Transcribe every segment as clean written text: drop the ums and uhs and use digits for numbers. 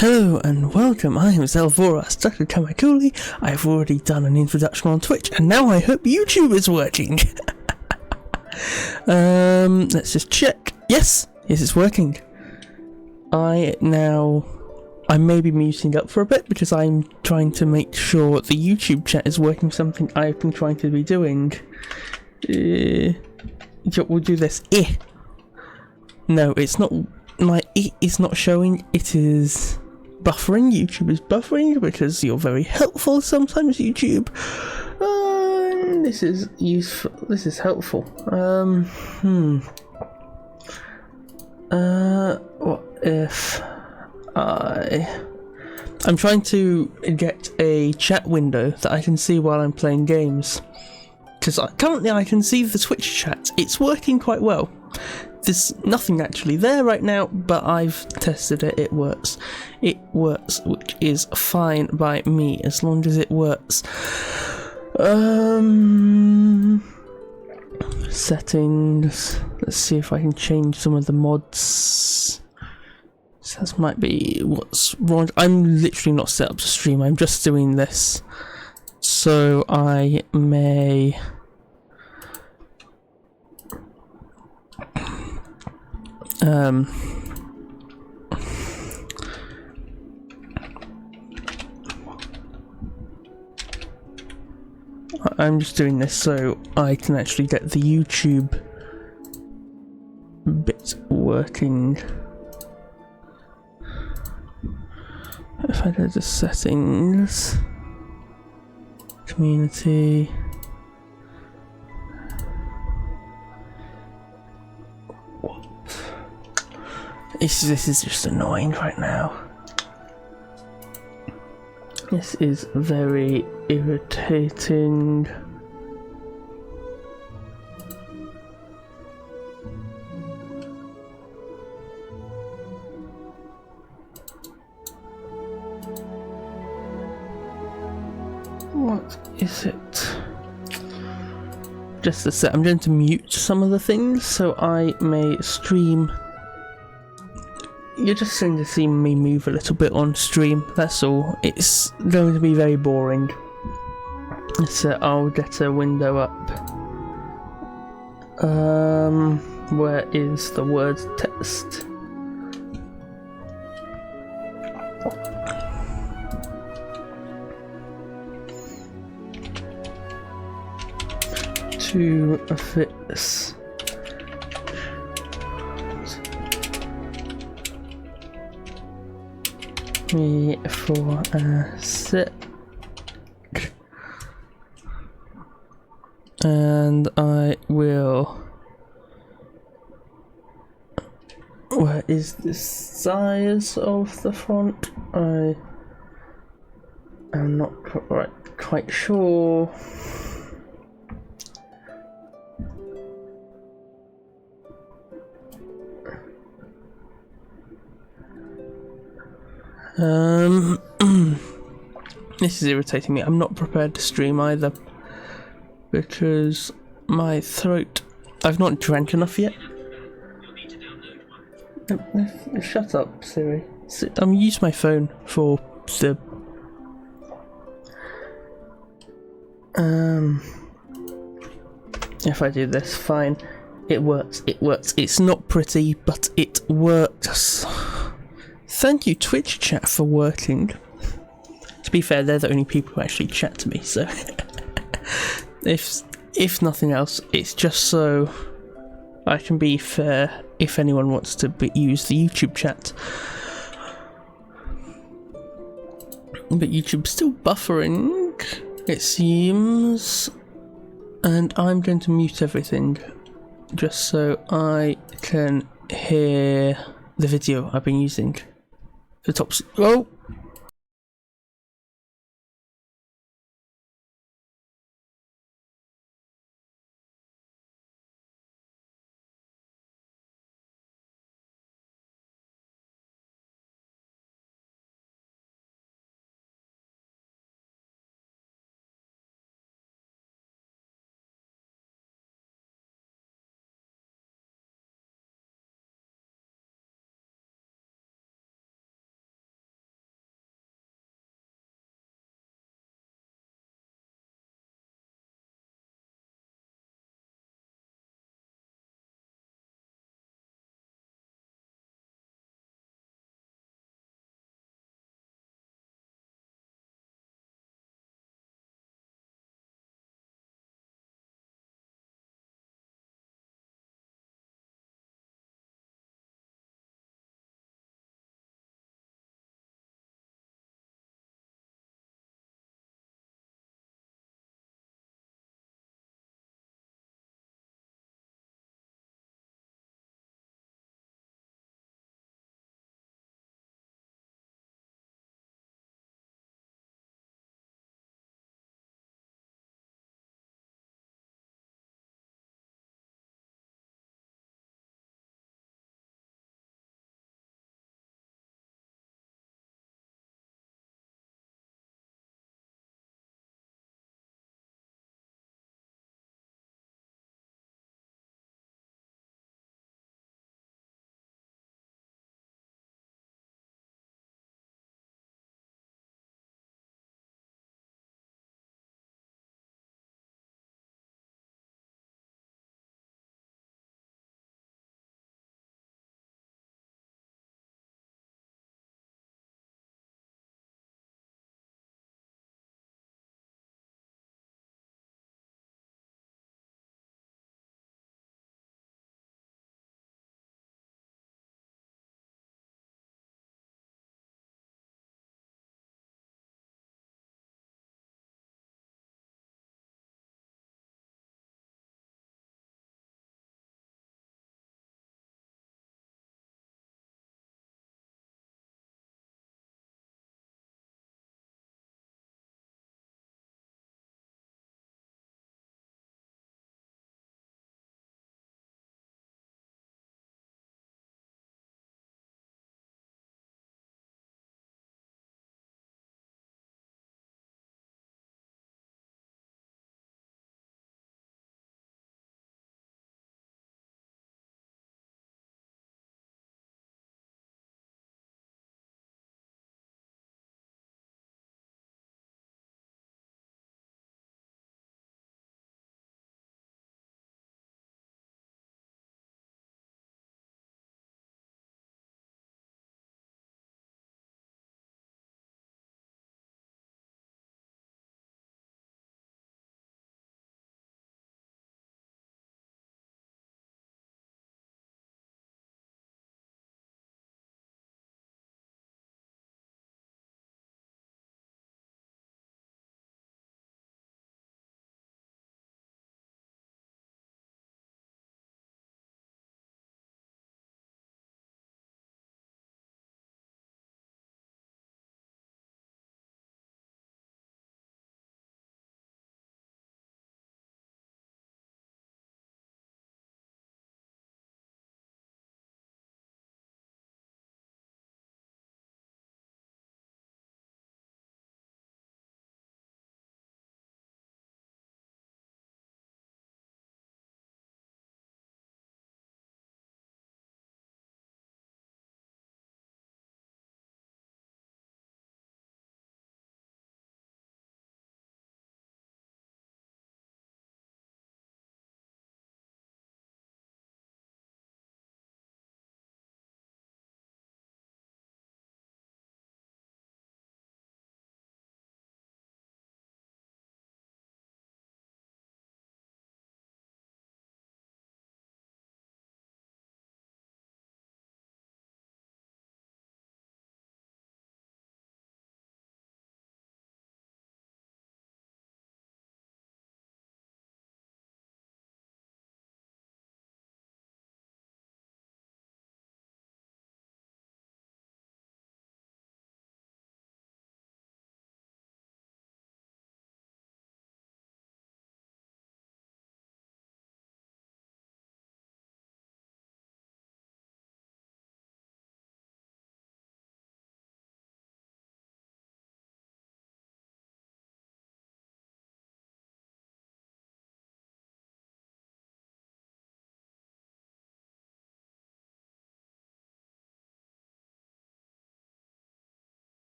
Hello and welcome, I am Zelvoras, Dr. Kamakuli. I've already done an introduction on Twitch and now I hope YouTube is working. Let's just check. Yes, it's working. I may be muting up for a bit because I'm trying to make sure the YouTube chat is working, something I've been trying to be doing. We'll do this. No, it's not. My it is not showing, it is buffering. YouTube is buffering because you're very helpful sometimes, YouTube. This is useful, this is helpful. What if I'm trying to get a chat window that I can see while I'm playing games. Because currently I can see the Twitch chat, it's working quite well. There's nothing actually there right now, but I've tested it, it works. It works, which is fine by me, as long as it works. Settings, let's see if I can change some of the mods. So this might be what's wrong. I'm literally not set up to stream, I'm just doing this. So I may... I'm just doing this so I can actually get the YouTube bit working. If I go to settings, community, this is just annoying right now. This is very irritating. What is it? Just a sec, I'm going to mute some of the things so I may stream. You're just going to see me move a little bit on stream, that's all. It's going to be very boring. So I'll get a window up. Where is the word text? To fix. Me for a sec, and I will. Where is the size of the font? I am not quite sure. This is irritating me. I'm not prepared to stream either because my throat. I've not drank enough yet. Shut up, Siri. I'm using my phone for the. If I do this, fine. It works. It works. It's not pretty, but it works. Thank you, Twitch chat, for working. To be fair, they're the only people who actually chat to me, so if nothing else, it's just so I can be fair if anyone wants to use the YouTube chat. But YouTube's still buffering, it seems, and I'm going to mute everything just so I can hear the video I've been using. The top. Oh!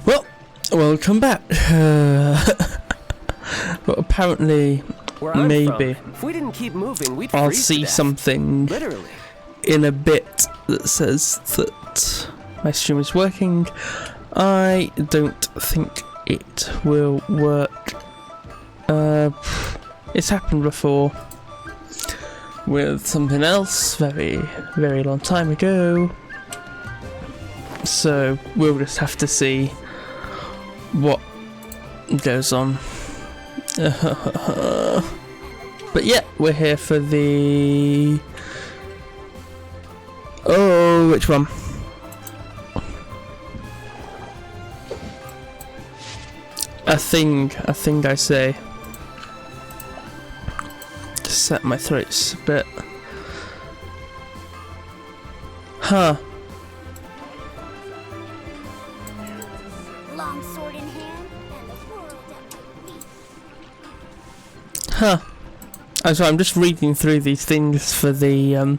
Well, welcome back. But apparently, maybe if we didn't keep moving, we'd I'll freeze to see death. something Literally. in a bit that says that my stream is working. I don't think it will work. It's happened before with something else very, very long time ago. So we'll just have to see what goes on. But yeah, we're here for the... Oh, which one? A thing I say. Just set my throats a bit. Huh. Long sword in hand and the world at my feet. Huh. I'm just reading through these things for the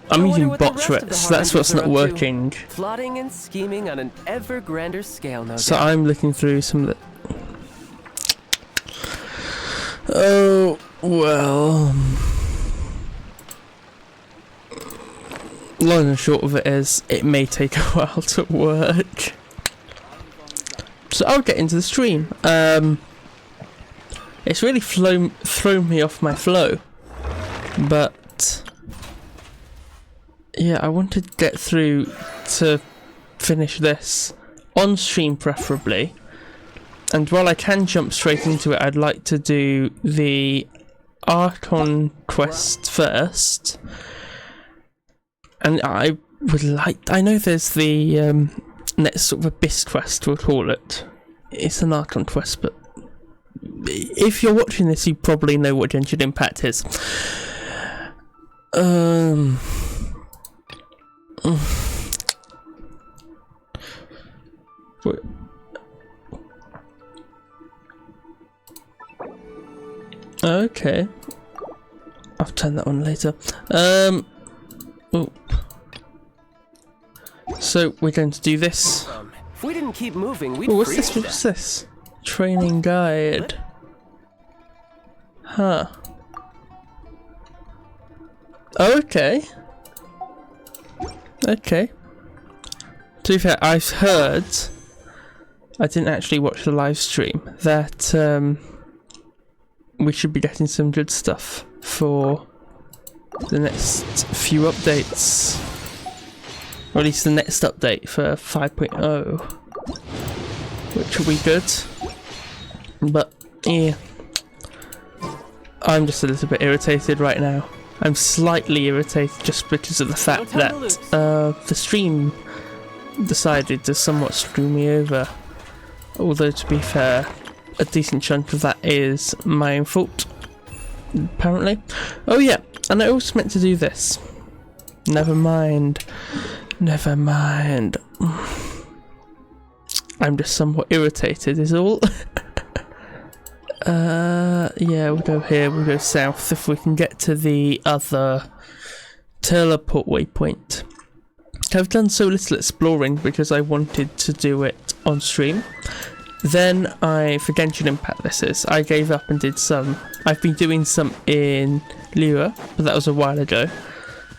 I'm using botchwits, that's what's not working. Plotting and scheming on an ever grander scale, no So doubt. I'm looking through some of the... Oh, well... Long and short of it is, it may take a while to work. So I'll get into the stream. It's really thrown me off my flow. But... yeah, I want to get through to finish this on stream preferably, and while I can jump straight into it, I'd like to do the Archon quest first. And I would like, I know there's the next sort of Abyss quest, we'll call it. It's an Archon quest, but if you're watching this, you probably know what Genshin Impact is. Wait. Okay. I'll turn that on later. Oh. So we're going to do this. If we didn't keep moving, we'd Oh, what's freeze this? to What's death. this? Training guide. Huh. Okay. Okay. To be fair, I've heard, I didn't actually watch the live stream, that we should be getting some good stuff for the next few updates. Or at least the next update for 5.0, which will be good. But yeah, I'm just a little bit irritated right now. I'm slightly irritated just because of the fact that the stream decided to somewhat screw me over. Although, to be fair, a decent chunk of that is my own fault, apparently. Oh yeah, and I also meant to do this. Never mind. Never mind. I'm just somewhat irritated is all. Yeah, we'll go here, we'll go south if we can get to the other teleport waypoint. I've done so little exploring because I wanted to do it on stream. Then for Genshin Impact this is, I gave up and did some. I've been doing some in Liyue, but that was a while ago.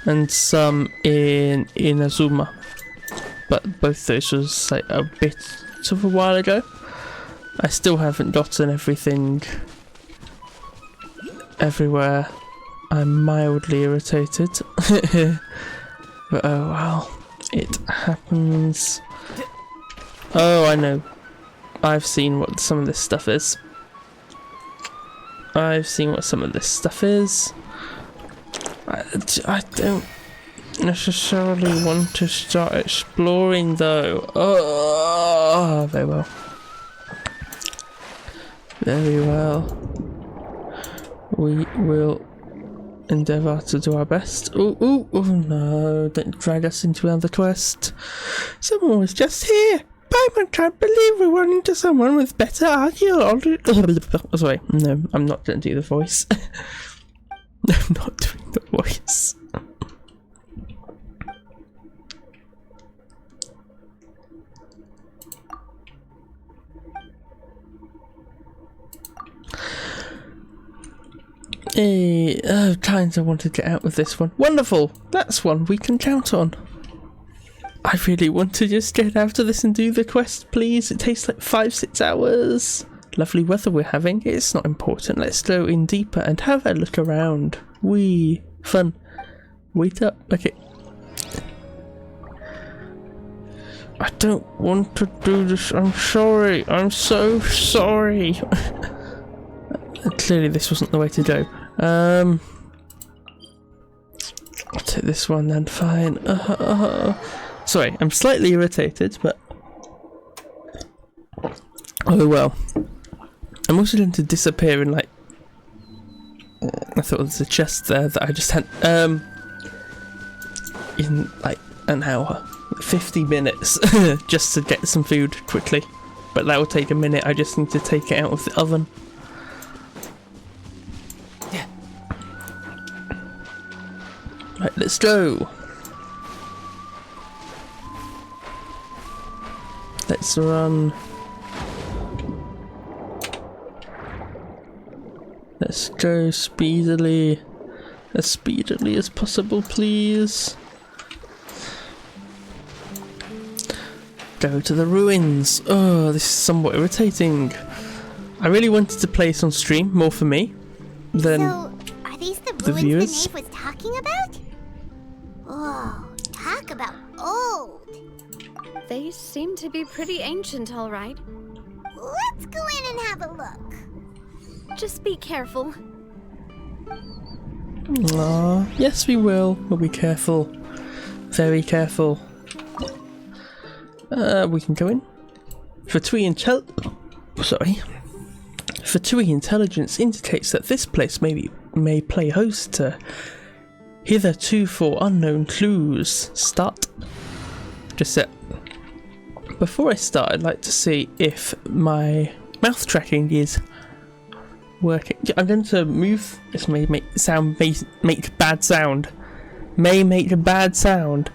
And some in Azuma. But both those was like a bit of a while ago. I still haven't gotten everything everywhere. I'm mildly irritated. But oh well, it happens. Oh, I know. I've seen what some of this stuff is. I don't necessarily want to start exploring though. Oh, very well. Very well. We will endeavour to do our best. Oh no, don't drag us into another quest. Someone was just here. I can't believe we run into someone with better archaeology. Sorry, no, I'm not going to do the voice. I'm not doing the voice. Hey, kinda want to get out of this one. Wonderful! That's one we can count on. I really want to just get out of this and do the quest, please. It takes like 5-6 hours. Lovely weather we're having. It's not important. Let's go in deeper and have a look around. Wee. Fun. Wait up. Okay. I don't want to do this. I'm sorry. I'm so sorry. Clearly this wasn't the way to go. I'll take this one then. Fine. Sorry, I'm slightly irritated, but oh well. I'm also going to disappear in like I thought there was a chest there that I just had in like an hour, 50 minutes just to get some food quickly, but that will take a minute. I just need to take it out of the oven. Right, let's go. Let's run. Let's go speedily. As speedily as possible, please. Go to the ruins. Oh, this is somewhat irritating. I really wanted to play this on stream, more for me than So, are these the the ruins viewers. the knave was talking about? Oh, talk about old. They seem to be pretty ancient, all right. Let's go in and have a look. Just be careful. Aw, yes we will. We'll be careful. Very careful. We can go in. Fortuity intelligence indicates that this place may play host to hitherto unknown clues. Start. Just set. Before I start, I'd like to see if my mouth tracking is working. I'm going to move. This may make bad sound. May make a bad sound.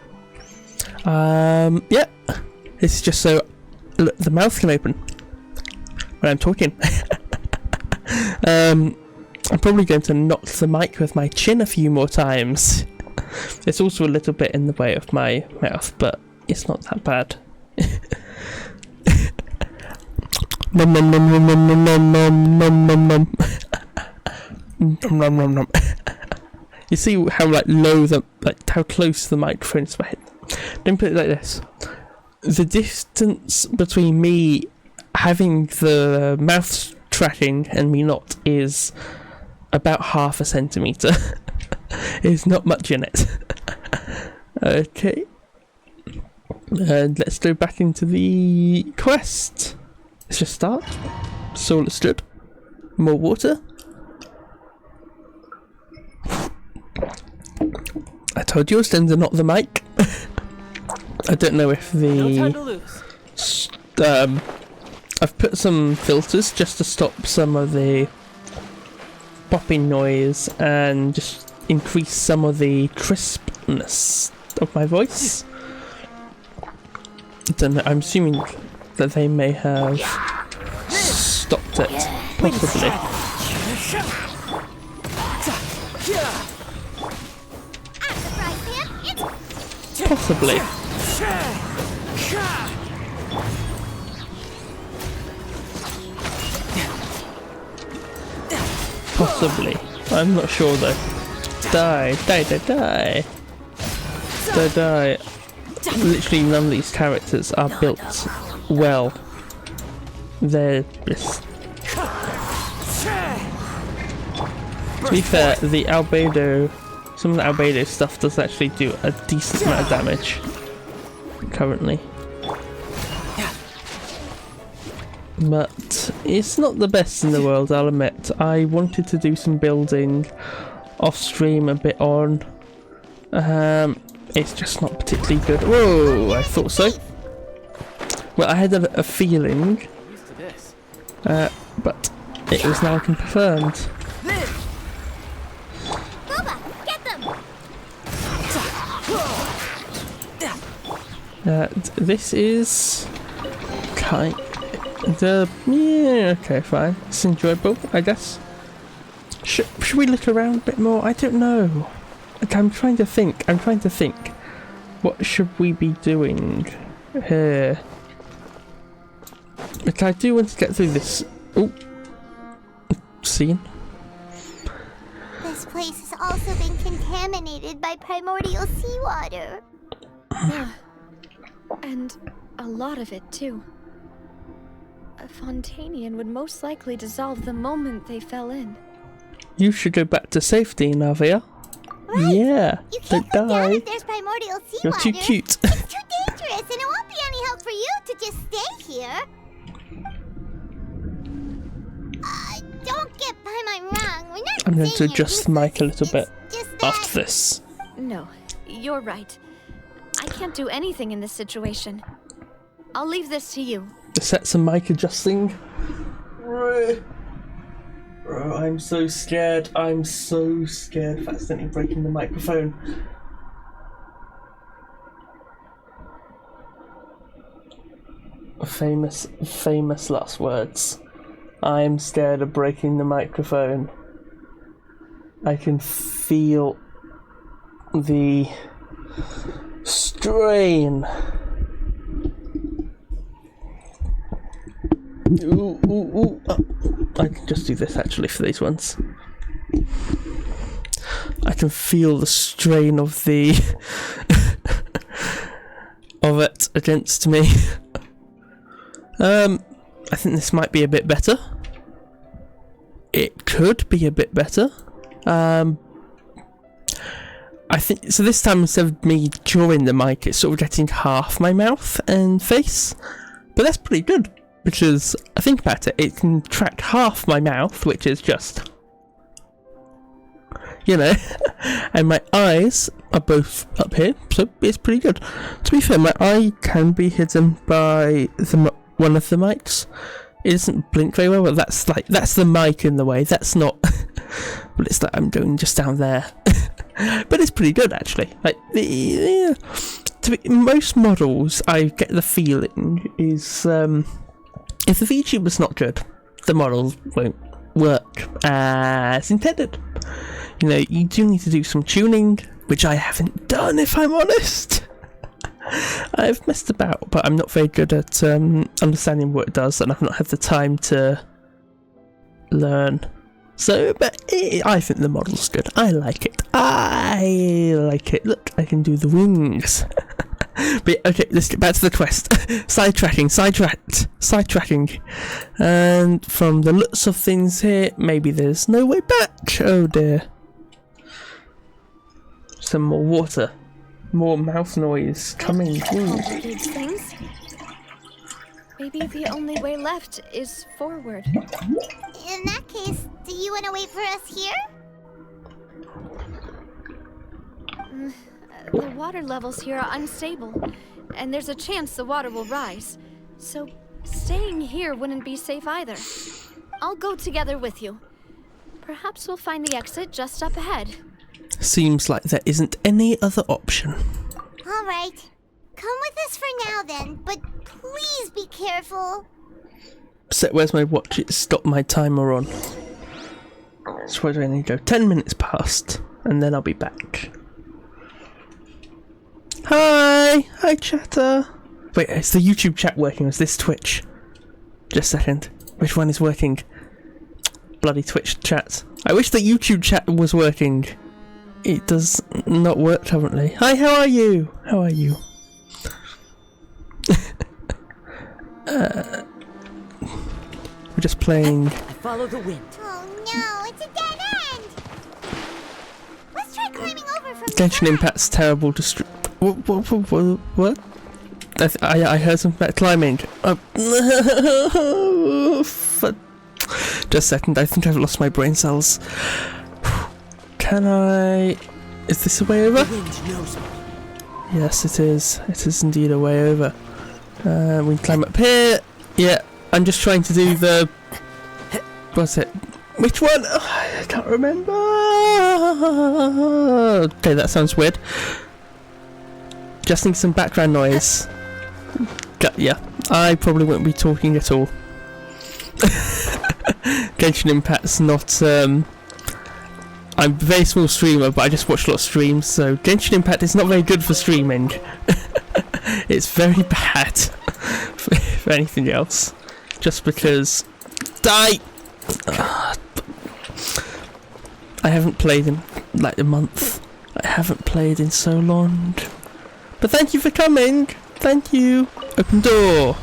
Yeah. This is just so the mouth can open when I'm talking. I'm probably going to knock the mic with my chin a few more times. It's also a little bit in the way of my mouth, but it's not that bad. Nom nom nom nom nom nom nom nom nom nom. Nom nom nom nom. You see how like low how close the microphone is to my head. Don't put it like this. The distance between me having the mouth tracking and me not is about 0.5 centimetre. There's not much in it. Okay. And let's go back into the quest. Let's just start. Solar strip. More water. I told you I was standing not the mic. I don't know if No time to the lose. I've put some filters just to stop some of the popping noise and just increase some of the crispness of my voice. I don't know, I'm assuming that they may have stopped it, possibly. Possibly. Possibly. I'm not sure though. Die, die, die, die. Die, die. Literally none of these characters are built well. They're just... To be fair, the albedo... Some of the albedo stuff does actually do a decent amount of damage. Currently. But it's not the best in the world, I'll admit. I wanted to do some building off stream a bit on. It's just not particularly good. Whoa, I thought so. Well, I had a feeling, but it was now confirmed. Boba, get them! This is kind of, yeah, okay, fine. It's enjoyable, I guess. Should we look around a bit more? I don't know. Like, I'm trying to think. What should we be doing here? Like, I do want to get through this. Oh, scene. This place has also been contaminated by primordial seawater. Yeah. And a lot of it, too. A Fontainian would most likely dissolve the moment they fell in. You should go back to safety, Navia. Right. Yeah, You can't don't go down die. if there's primordial seawater. You're too cute. It's too dangerous, and it won't be any help for you to just stay here. Don't get my wrong. We're not I'm going to saying adjust you're the mic a little useless. bit It's just that after this. No, you're right. I can't do anything in this situation. I'll leave this to you. The sets and mic adjusting. Bro, I'm so scared. I'm so scared of accidentally breaking the microphone. Famous last words. I'm scared of breaking the microphone. I can feel the strain. Ooh, ooh, ooh. Oh, I can just do this actually for these ones. I can feel the strain of the of it against me. I think this might be a bit better. It could be a bit better. I think so. This time, instead of me drawing the mic, it's sort of getting half my mouth and face, but that's pretty good. Because I think about it, it can track half my mouth, which is just, you know, and my eyes are both up here, so it's pretty good. To be fair, my eye can be hidden by one of the mics. It doesn't blink very well, but that's the mic in the way. That's not. But it's like I'm going just down there. But it's pretty good actually. Like yeah. Most models, I get the feeling is. If the VTuber's not good, the model won't work as intended. You know, you do need to do some tuning, which I haven't done, if I'm honest. I've messed about, but I'm not very good at understanding what it does, and I've not had the time to learn. So, but I think the model's good. I like it. Look, I can do the wings. But okay, let's get back to the quest. Sidetracking. And from the looks of things here, maybe there's no way back. Oh dear. Some more water. More mouth noise coming. Complicates things. Maybe the only way left is forward. In that case, do you want to wait for us here? The water levels here are unstable, and there's a chance the water will rise. So staying here wouldn't be safe either. I'll go together with you. Perhaps we'll find the exit just up ahead. Seems like there isn't any other option. All right. Come with us for now then, but please be careful. So where's my watch? It stopped my timer on. So where do I need to go? 10 minutes past, and then I'll be back. Hi chatter. Wait, is the YouTube chat working? Is this Twitch? Just a second. Which one is working? Bloody Twitch chat. I wish the YouTube chat was working. It does not work currently. Hi, how are you? We're just playing. I follow the wind. Oh no, it's a dead end. Let's try climbing over from Genshin the Impact's terrible What? I heard something about climbing. Just a second, I think I've lost my brain cells. Can I... Is this a way over? The wind knows me. Yes, it is. It is indeed a way over. We can climb up here. Yeah, I'm just trying to do the... What's it? Which one? I can't remember. Okay, that sounds weird. Just need some background noise. Yeah, I probably won't be talking at all. Genshin Impact's not I'm a very small streamer, but I just watch a lot of streams, so Genshin Impact is not very good for streaming. It's very bad for anything else. Just because... Die! I haven't played in like a month. I haven't played in so long. But thank you for coming! Thank you! Open door!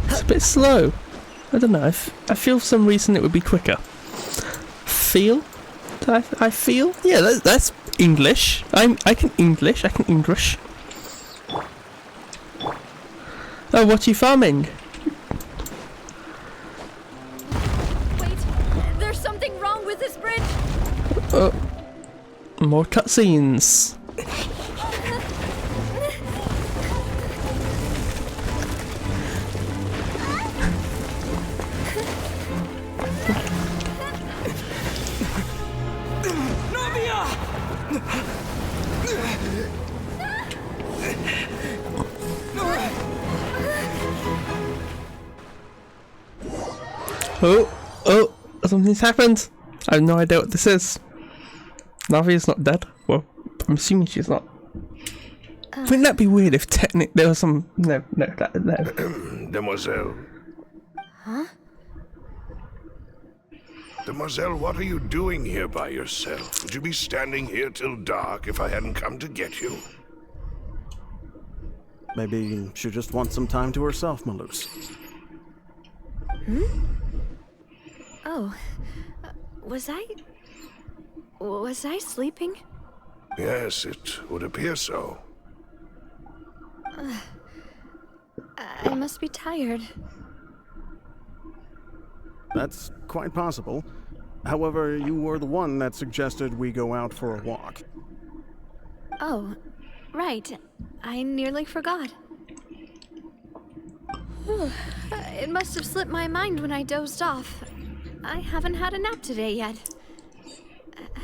It's a bit slow. I don't know, I feel for some reason it would be quicker. Feel? I feel? Yeah, that's English. I can English. Oh, what are you farming? Wait, there's something wrong with this bridge. More cutscenes. Oh, something's happened. I have no idea what this is. Navia's not dead. Well, I'm assuming she's not. Wouldn't that be weird if technically there was some... No. Demoiselle. Huh? Demoiselle, what are you doing here by yourself? Would you be standing here till dark if I hadn't come to get you? Maybe she just wants some time to herself, Malus. Oh, was I sleeping? Yes, it would appear so. I must be tired. That's quite possible. However, you were the one that suggested we go out for a walk. Oh, right. I nearly forgot. It must have slipped my mind when I dozed off. I haven't had a nap today yet.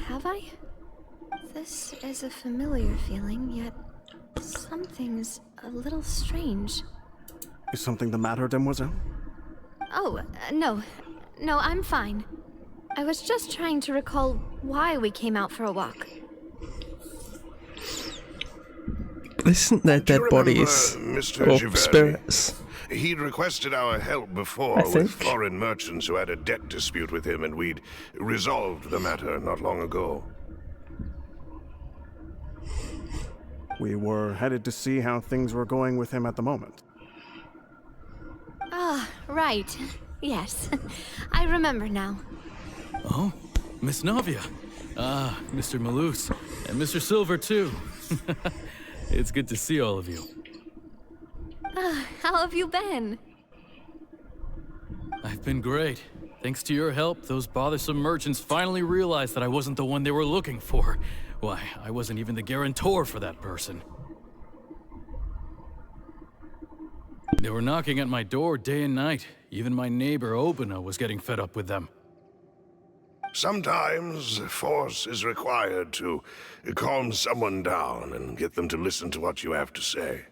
Have I? This is a familiar feeling, yet something's a little strange. Is something the matter, Demoiselle? Oh, no. No, I'm fine. I was just trying to recall why we came out for a walk. This isn't their dead bodies Mr. or Giverny? spirits. He'd requested our help before I with think. foreign merchants who had a debt dispute with him, and we'd resolved the matter not long ago. We were headed to see how things were going with him at the moment. Ah, right. Yes. I remember now. Oh, Miss Navia. Ah, Mr. Malus. And Mr. Silver, too. It's good to see all of you. How have you been? I've been great. Thanks to your help, those bothersome merchants finally realized that I wasn't the one they were looking for. Why, I wasn't even the guarantor for that person. They were knocking at my door day and night. Even my neighbor, Obina, was getting fed up with them. Sometimes force is required to calm someone down and get them to listen to what you have to say.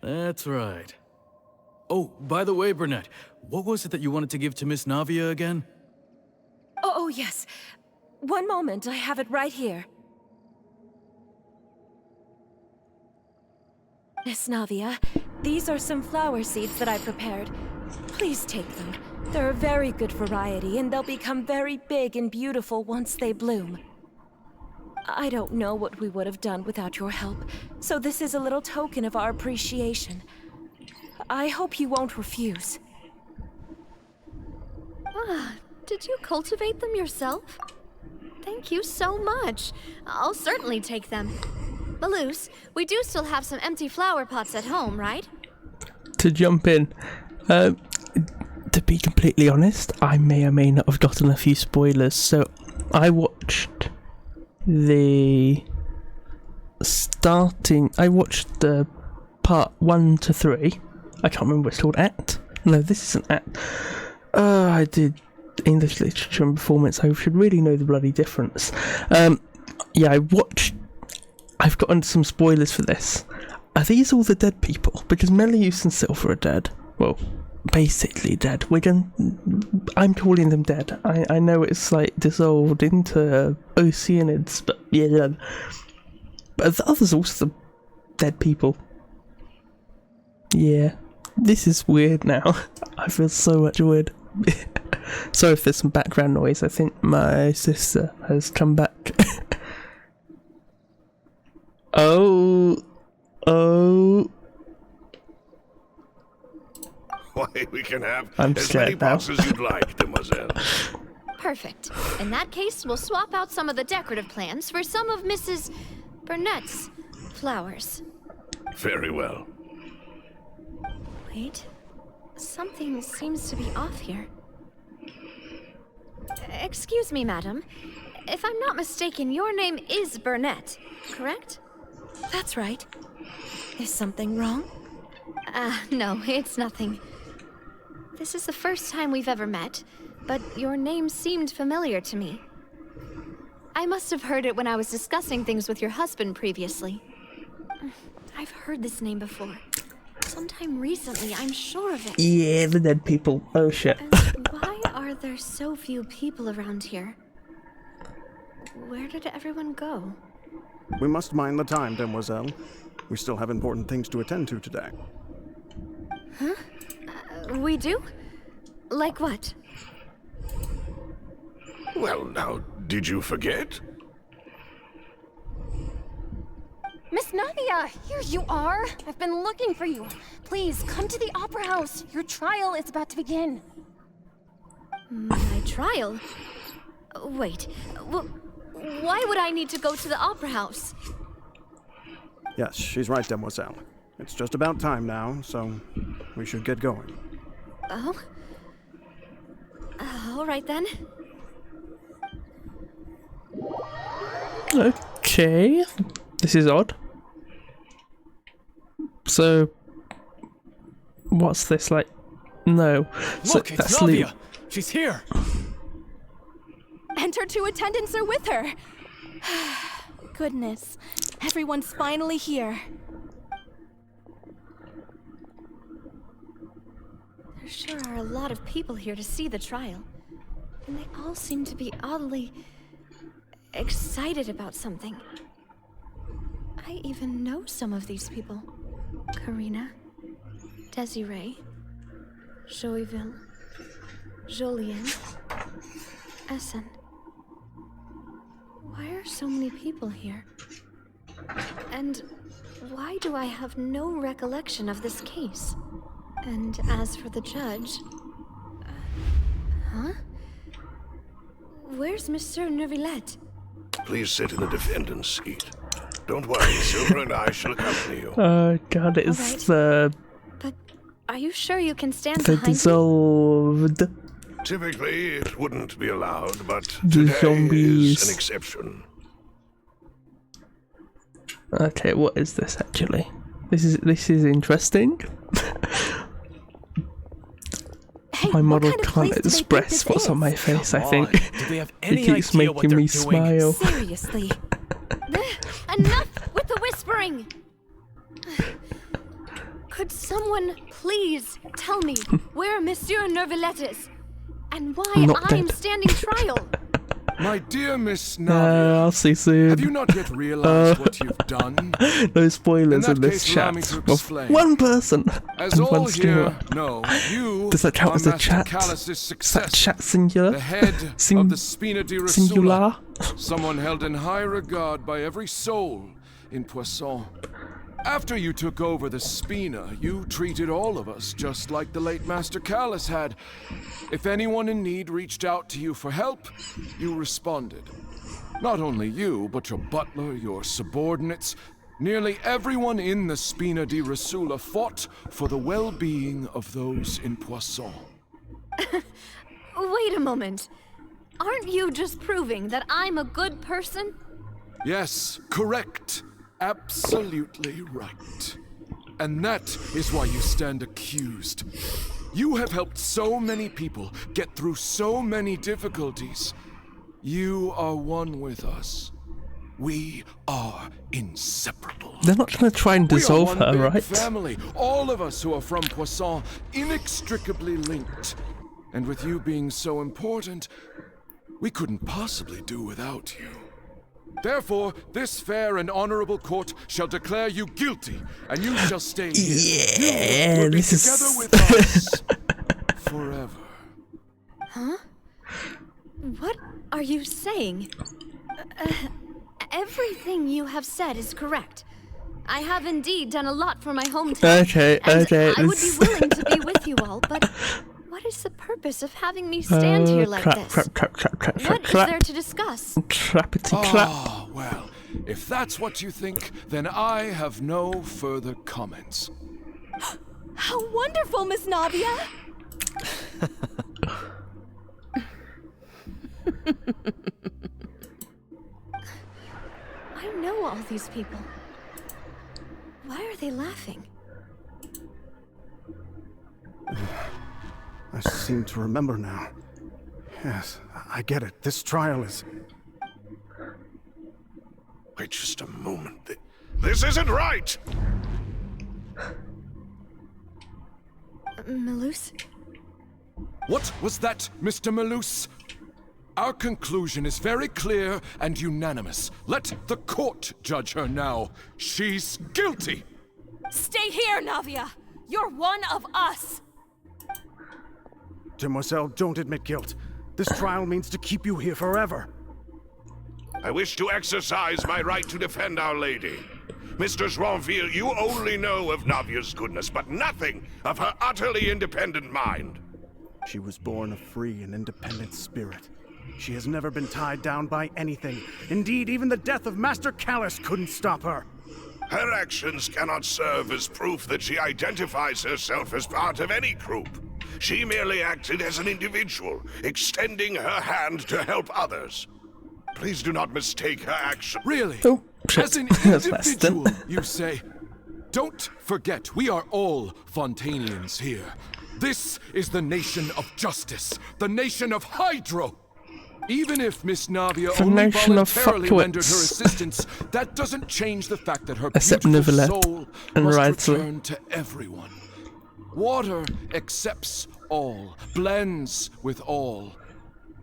That's right. Oh, by the way, Burnett, what was it that you wanted to give to Miss Navia again? Oh, yes. One moment, I have it right here. Miss Navia, these are some flower seeds that I prepared. Please take them. They're a very good variety, and they'll become very big and beautiful once they bloom. I don't know what we would have done without your help, so this is a little token of our appreciation. I hope you won't refuse. Did you cultivate them yourself? Thank you so much. I'll certainly take them. Malus, we do still have some empty flower pots at home, right? To jump in, to be completely honest, I may or may not have gotten a few spoilers. So I watched the part 1 to 3. I can't remember what it's called. Act? No, this isn't act. I did English literature and performance. I should really know the bloody difference. Yeah, I've gotten some spoilers for this. Are these all the dead people? Because Melius and Silver are dead. Well, basically dead. I'm calling them dead. I know it's like dissolved into oceanids, but yeah. But the others also dead people. Yeah. This is weird now. I feel so much weird. Sorry if there's some background noise. I think my sister has come back. Oh. Why, we can have I'm as many scared now. boxes you'd like, Demoiselle. Perfect. In that case, we'll swap out some of the decorative plants for some of Mrs. Burnett's flowers. Very well. Wait. Something seems to be off here. Excuse me, madam. If I'm not mistaken, your name is Burnett, correct? That's right. Is something wrong? No, it's nothing. This is the first time we've ever met, but your name seemed familiar to me. I must have heard it when I was discussing things with your husband previously. I've heard this name before. Sometime recently, I'm sure of it. Yeah, the dead people. Oh shit. Why are there so few people around here? Where did everyone go? We must mind the time, Demoiselle. We still have important things to attend to today. Huh? We do? Like what? Well, now, did you forget? Miss Nadia, here you are. I've been looking for you. Please, come to the Opera House. Your trial is about to begin. My trial? Wait, why would I need to go to the Opera House? Yes, she's right, Demoiselle. It's just about time now, so we should get going. Oh? All right then. Okay. This is odd. So, what's this like? No. So, Look, it's that's Navia. She's here. And her 2 attendants are with her. Goodness, everyone's finally here. There sure are a lot of people here to see the trial. And they all seem to be oddly excited about something. I even know some of these people. Karina, Desiree, Joyville, Julien, Essen. Why are so many people here? And why do I have no recollection of this case? And as for the judge... huh? Where's Monsieur Neuvillette? Please sit in the defendant's seat. Don't worry, Silver and I shall accompany you. Oh god, it's But are you sure you can stand the behind me? dissolved. Typically, it wouldn't be allowed, but The today zombies. is an exception. Okay, what is this actually? This is interesting. Hey, My model what kind of can't place do they think express this what's on is? my face, I Come think. on, do they have It any keeps idea what making they're me doing? smile. Seriously. Enough with the whispering! Could someone please tell me where Monsieur Neuvillette is? And why Not I'm dead. standing trial? My dear Miss Navia, I'll see soon. have you not yet realized what you've done? No spoilers In in that this case, allow me chat. to Of explain. one person As and all one here streamer. know, you Does that count are as a Master chat? Callus's Is that successor, chat singular? the head of the Spina di Rosula, Singular? someone held in high regard by every soul in Poisson. After you took over the Spina, you treated all of us just like the late Master Callus had. If anyone in need reached out to you for help, you responded. Not only you, but your butler, your subordinates, nearly everyone in the Spina di Rosula fought for the well-being of those in Poisson. Wait a moment. Aren't you just proving that I'm a good person? Yes, correct. Absolutely right. And that is why you stand accused. You have helped so many people get through so many difficulties. You are one with us. We are inseparable. They're not going to try and dissolve we are one her, big right? family. All of us who are from Poisson, inextricably linked. And with you being so important, we couldn't possibly do without you. Therefore, this fair and honorable court shall declare you guilty, and you shall stay here. Yeah, you will be this is... together with us forever. Huh? What are you saying? Everything you have said is correct. I have indeed done a lot for my hometown. Okay, okay. I would be willing to be with you all, but what is the purpose of having me stand here like this? What is there to discuss? Trappity clap. Ah, well, if that's what you think, then I have no further comments. How wonderful, Miss Navia! I know all these people. Why are they laughing? I seem to remember now. Yes, I get it. This trial is... Wait just a moment. This isn't right! Malus? What was that, Mr. Malus? Our conclusion is very clear and unanimous. Let the court judge her now. She's guilty! Stay here, Navia! You're one of us! Demoiselle, don't admit guilt. This trial means to keep you here forever. I wish to exercise my right to defend Our Lady. Mr. Joinville, you only know of Navia's goodness, but nothing of her utterly independent mind. She was born a free and independent spirit. She has never been tied down by anything. Indeed, even the death of Master Callus couldn't stop her. Her actions cannot serve as proof that she identifies herself as part of any group. She merely acted as an individual, extending her hand to help others. Please do not mistake her action. Really? Oh, shit. As an That's less than- individual, you say? Don't forget, we are all Fontainians here. This is the nation of justice, the nation of Hydro. Even if Miss Navia The only nation of voluntarily rendered her fuckwits. assistance, that doesn't change the fact that her Except beautiful Nicolette soul and must Wrightsley. return to everyone. Water accepts all, blends with all.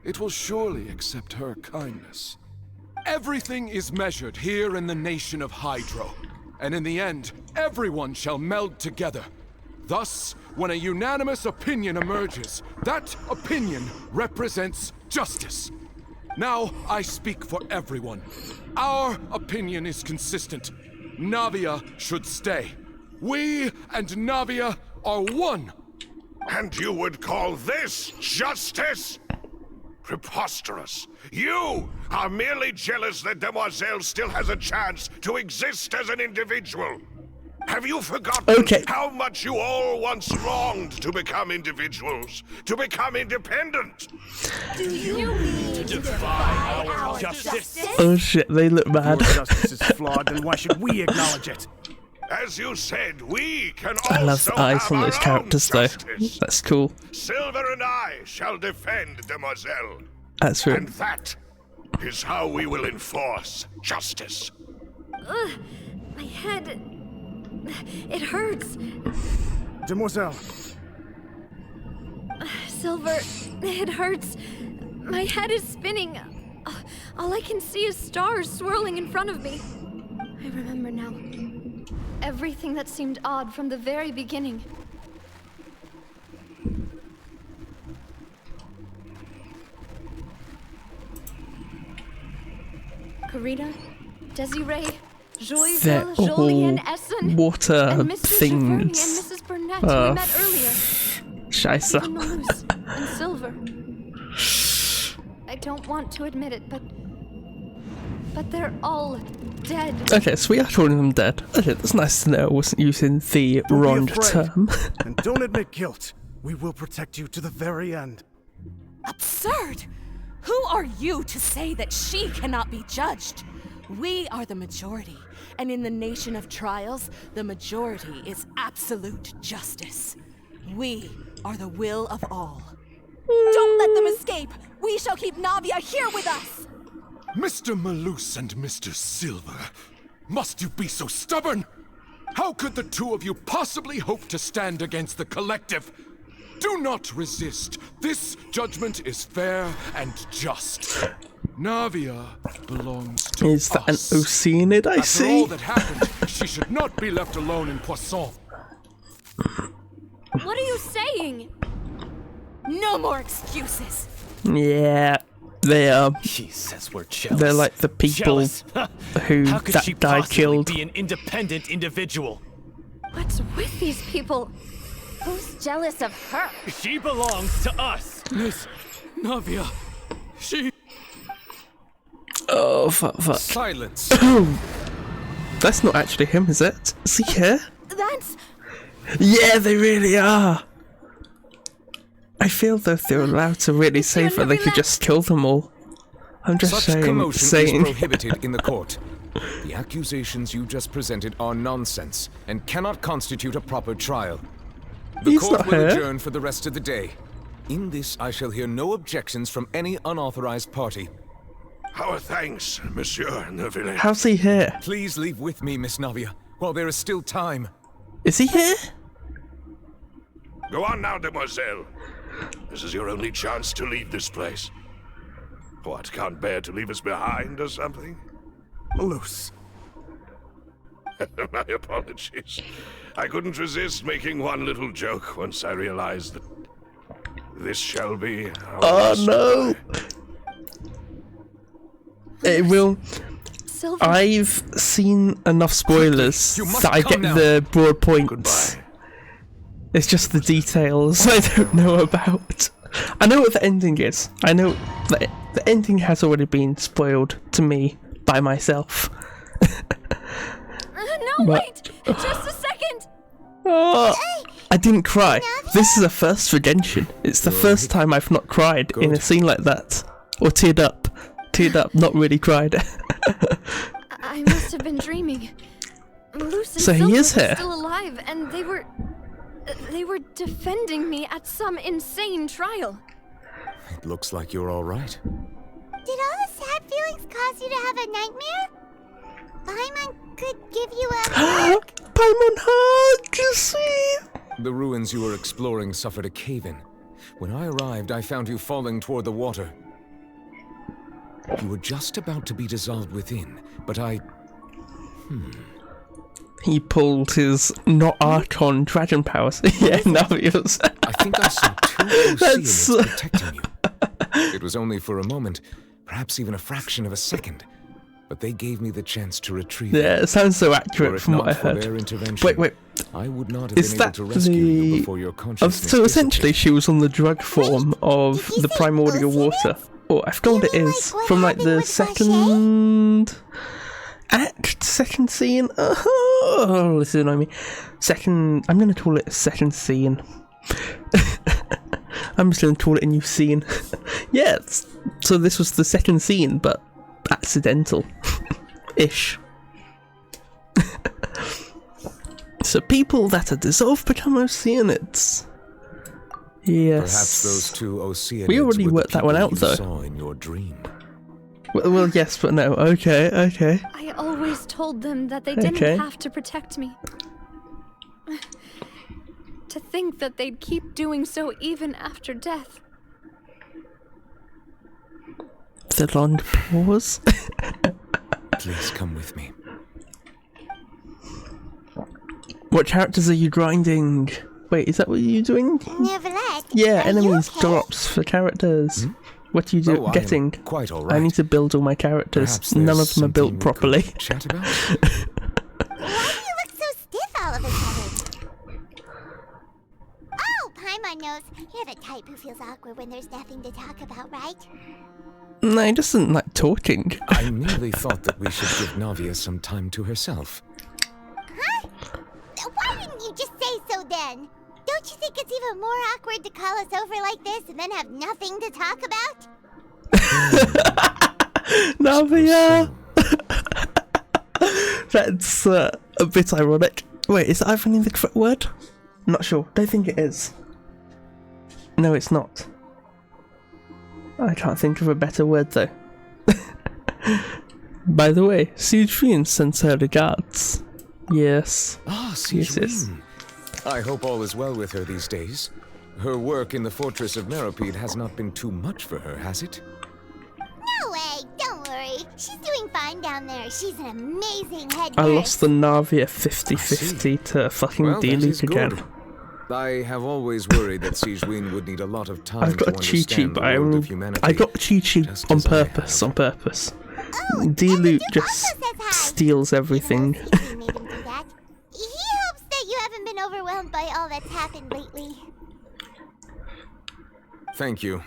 It will surely accept her kindness. Everything is measured here in the nation of Hydro, and in the end, everyone shall meld together. Thus, when a unanimous opinion emerges, that opinion represents justice. Now, I speak for everyone. Our opinion is consistent. Navia should stay. We and Navia are one. And you would call this justice? Preposterous. You are merely jealous that Demoiselle still has a chance to exist as an individual. Have you forgotten how much you all once longed to become individuals, to become independent? Do you mean to defy our justice? Oh shit, they look bad. Your justice is flawed, then why should we acknowledge it? As you said, we can I love also the eyes have on our those own characters though. justice. That's cool. Silver and I shall defend Demoiselle. That's right. And that is how we will enforce justice. Ugh, my head... It hurts. Demoiselle. Silver, it hurts. My head is spinning. All I can see is stars swirling in front of me. I remember now. Everything that seemed odd from the very beginning. Karina, Desiree, They're Joyville, Jolien, all Essen, water and Mr. Giverny and things. Mrs. Burnett, who we met earlier. Scheiße. Even Malus and Silver. I don't want to admit it, but they're all dead. Okay, so we are calling them dead. Okay, that's nice to know I wasn't using the Don't be wrong afraid. term. And don't admit guilt. We will protect you to the very end. Absurd! Who are you to say that she cannot be judged? We are the majority, and in the nation of trials, the majority is absolute justice. We are the will of all. Don't let them escape! We shall keep Navia here with us! Mr. Malus and Mr. Silver, must you be so stubborn? How could the two of you possibly hope to stand against the collective? Do not resist. This judgment is fair and just. Navia belongs to Is that an us. Oceanid I After see? all that happened, she should not be left alone in Poisson. What are you saying? No more excuses. Yeah, they are. She says we're jealous. They're like the people Jealous? who How could that she guy possibly killed. be an independent individual? What's with these people? Who's jealous of her? She belongs to us. Miss Navia, she... Oh, fuck. Silence. That's not actually him, is it? Is he here? That's... Yeah, they really are. I feel though if they're allowed to really save her, they could just kill them all. I'm just Such commotion saying. is prohibited in the court. The accusations you just presented are nonsense and cannot constitute a proper trial. The He's court not will here. adjourn for the rest of the day. In this, I shall hear no objections from any unauthorized party. Our thanks, Monsieur Neville. How's he here? Please leave with me, Miss Navia, while there is still time. Is he here? Go on now, demoiselle. This is your only chance to leave this place. What, can't bear to leave us behind or something? Malus. My apologies. I couldn't resist making one little joke once I realized that this shall be our last Oh no! It will. Silver. I've seen enough spoilers You must that I come get now. the broad points. Goodbye. It's just the details I don't know about. I know what the ending is. I know that the ending has already been spoiled to me by myself. No, wait! Just a second! Oh, I didn't cry. This is a first for Genshin. It's the first time I've not cried in a scene like that. Or teared up. Teared up, not really cried. I must have been dreaming. Malus and So he Silver is were here. still alive, and they were defending me at some insane trial. It looks like you're all right. Did all the sad feelings cause you to have a nightmare? Paimon could give you a hug. Paimon hug, you see? The ruins you were exploring suffered a cave-in. When I arrived, I found you falling toward the water. You were just about to be dissolved within, but I... He pulled his not Archon dragon powers. Yeah, Navios. I think I saw two That's- Oceanids protecting you. It was only for a moment, perhaps even a fraction of a second, but they gave me the chance to retrieve Yeah, you. it sounds so Were accurate it from what not I for heard. their intervention, Wait. I would not have Is been able that to rescue you before your the... consciousness so essentially dissipated. she was on the drug form of did you the say primordial Oceanids? water. Oh, I forgot what it You mean is. like what From like happened the with second... act? Second scene? Oh, this is annoying me. Second... I'm going to call it a second scene. I'm just going to call it a new scene. Yeah, so this was the second scene, but accidental. Ish. So people that are dissolved become Oceanids. Yes. Perhaps those two Oceanids We already were the worked that one people out, you though. saw in your dream. Well, yes, but no. Okay. I always told them that they Okay. didn't have to protect me. To think that they'd keep doing so even after death. The long pause. Please come with me. What characters are you grinding? Wait, is that what you're doing? Nevertheless, Yeah, are you enemies okay? drops for characters. What are you Oh, I am getting? quite all I right. need to build all my characters. Perhaps None there's of them are built something we properly. could Chat about? Why do you look so stiff all of a sudden? Oh, Paimon knows. You're the type who feels awkward when there's nothing to talk about, right? No, he doesn't like talking. I merely thought that we should give Navia some time to herself. Huh? Why didn't you just say so then? Don't you think it's even more awkward to call us over like this and then have nothing to talk about? Navia! That's a bit ironic. Wait, is irony the correct word? Not sure. Don't think it is. No, it's not. I can't think of a better word though. By the way, Siegfried sends her regards. Yes. Ah, Yes, yes. Siegfried. I hope all is well with her these days. Her work in the fortress of Meropide has not been too much for her, has it? No way, don't worry. She's doing fine down there. She's an amazing head I nurse. lost the Navia 50-50 to fucking Well, that is D-Loop again. good. I have always worried that Siegwin would need a lot of time I've got to a cheat sheet, understand the but world of humanity. I got a cheat sheet just on as I purpose. have. On purpose. Oh, D-Loop and the Duke just also says hi. steals everything. Even though Siegfried made him do that. He hopes that you haven't been overwhelmed by all that's happened lately. Thank you.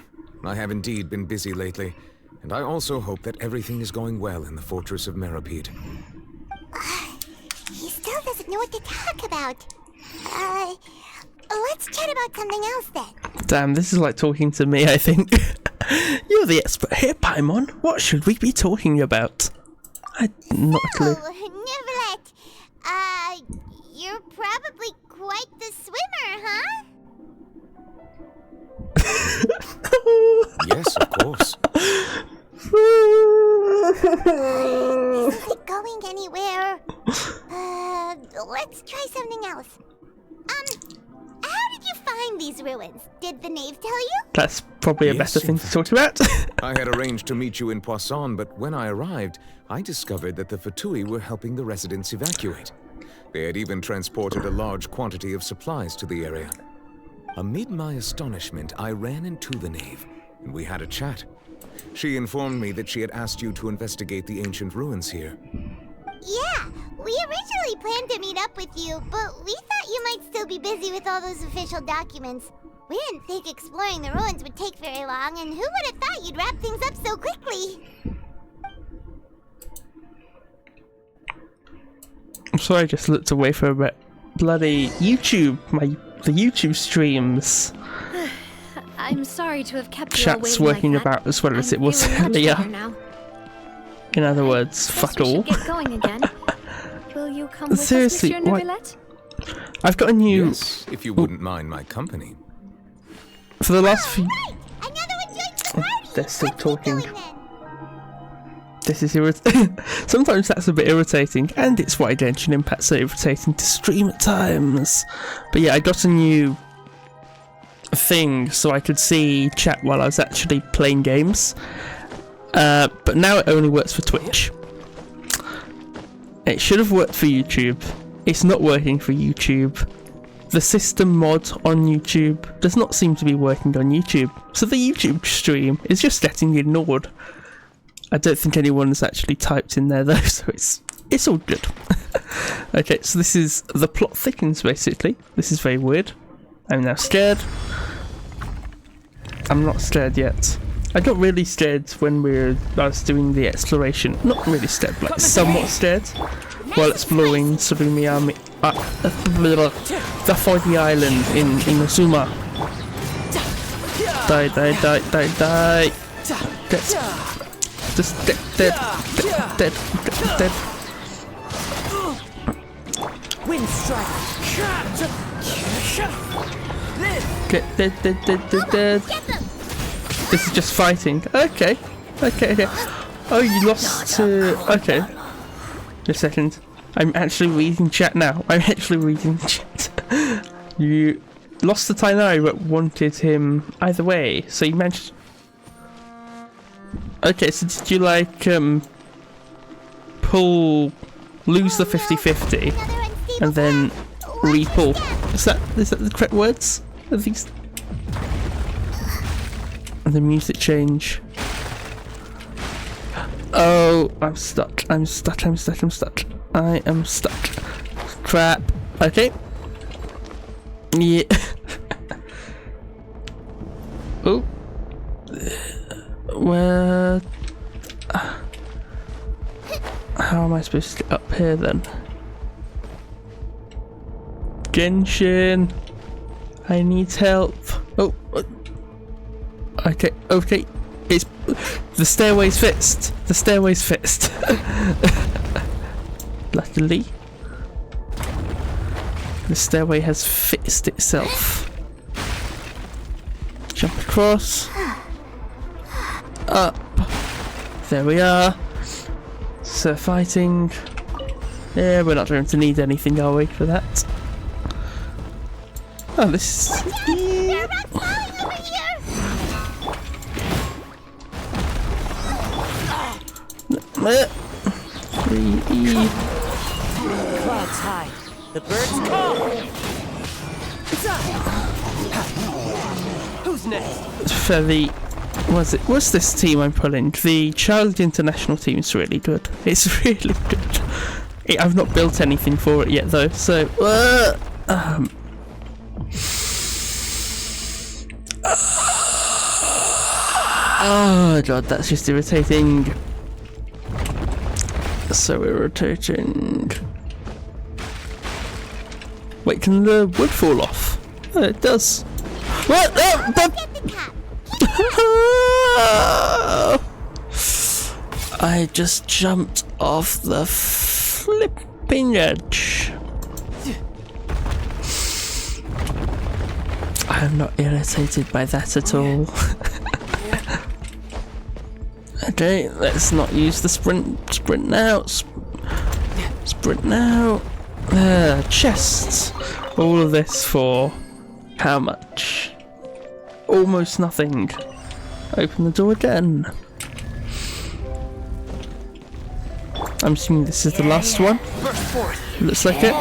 I have indeed been busy lately, and I also hope that everything is going well in the fortress of Meropide. He still doesn't know what to talk about. Let's chat about something else then. Damn, this is like talking to me, I think. You're the expert here, Paimon. What should we be talking about? Not a clue. Oh, Neverlet. You're probably quite the swimmer, huh? Yes, of course. Isn't it going anywhere? Let's try something else. How did you find these ruins? Did the knave tell you? That's probably a Yes, better thing to talk about. I had arranged to meet you in Poisson, but when I arrived, I discovered that the Fatui were helping the residents evacuate. They had even transported a large quantity of supplies to the area. Amid my astonishment, I ran into the knave, and we had a chat. She informed me that she had asked you to investigate the ancient ruins here. Yeah, we originally planned to meet up with you, but we thought you might still be busy with all those official documents. We didn't think exploring the ruins would take very long, and who would have thought you'd wrap things up so quickly? I'm sorry, I just looked away for a bit. Bloody YouTube, the YouTube streams. I'm sorry to have kept you Chat's waiting working like that. about as well as I'm it was feeling much earlier. better now. In other words, Guess fuck we all. should get going again. Will you come with Seriously, us, Monsieur what- Neuvillette? I've got a new. Yes, if you wouldn't mind my company. For the last few. Right, another one joins the party. They're still Let's talking. keep going then. This is irritating. Sometimes that's a bit irritating, and it's why Genshin Impact's so irritating to stream at times. But yeah, I got a new thing so I could see chat while I was actually playing games. But now it only works for Twitch. It should have worked for YouTube. It's not working for YouTube. The system mod on YouTube does not seem to be working on YouTube. So the YouTube stream is just getting ignored. I don't think anyone's actually typed in there though, so it's all good. Okay, so this is the plot thickens basically. This is very weird. I'm now scared. I'm not scared yet. I got really scared when I was doing the exploration. Not really scared, but somewhat scared. While exploring Surumi Army, the foggy island in Inazuma. Die, die, die, die, die. Dead. Just dead, dead, dead, dead, dead. Wind strike. Get dead, dead, dead, dead, dead. This is just fighting. Okay, okay, okay. Oh, you lost to. Okay. A second. I'm actually reading chat now. I'm actually reading chat. You lost to Tainari but wanted him either way. So you managed. Okay, so did you like lose the 50-50 and then re-pull? Is that the correct words? At least. And the music change. Oh, I'm stuck. I'm stuck. I'm stuck. I'm stuck. I am stuck. Crap. Okay. Yeah. Oh. Where? How am I supposed to get up here then? Genshin. I need help. Oh. Okay. Okay. It's the stairway's fixed. The stairway's fixed. Luckily, the stairway has fixed itself. Jump across. Up. There we are. better fighting. Yeah, we're not going to need anything, are we, for that? Oh, this is... There are rocks falling over here! Clouds high. The birds call. Who's next? For the... What's this team I'm pulling? The Child International team is really good. It's really good. I've not built anything for it yet, though, so... Oh god, that's just irritating. So irritating. Wait, can the wood fall off? Oh, it does. What? I just jumped off the flipping edge. I'm not irritated by that at all. Okay, let's not use the sprint. Sprint now. Sprint now. Chests. All of this for how much? Almost nothing. Open the door again. I'm assuming this is the last one. Looks like it.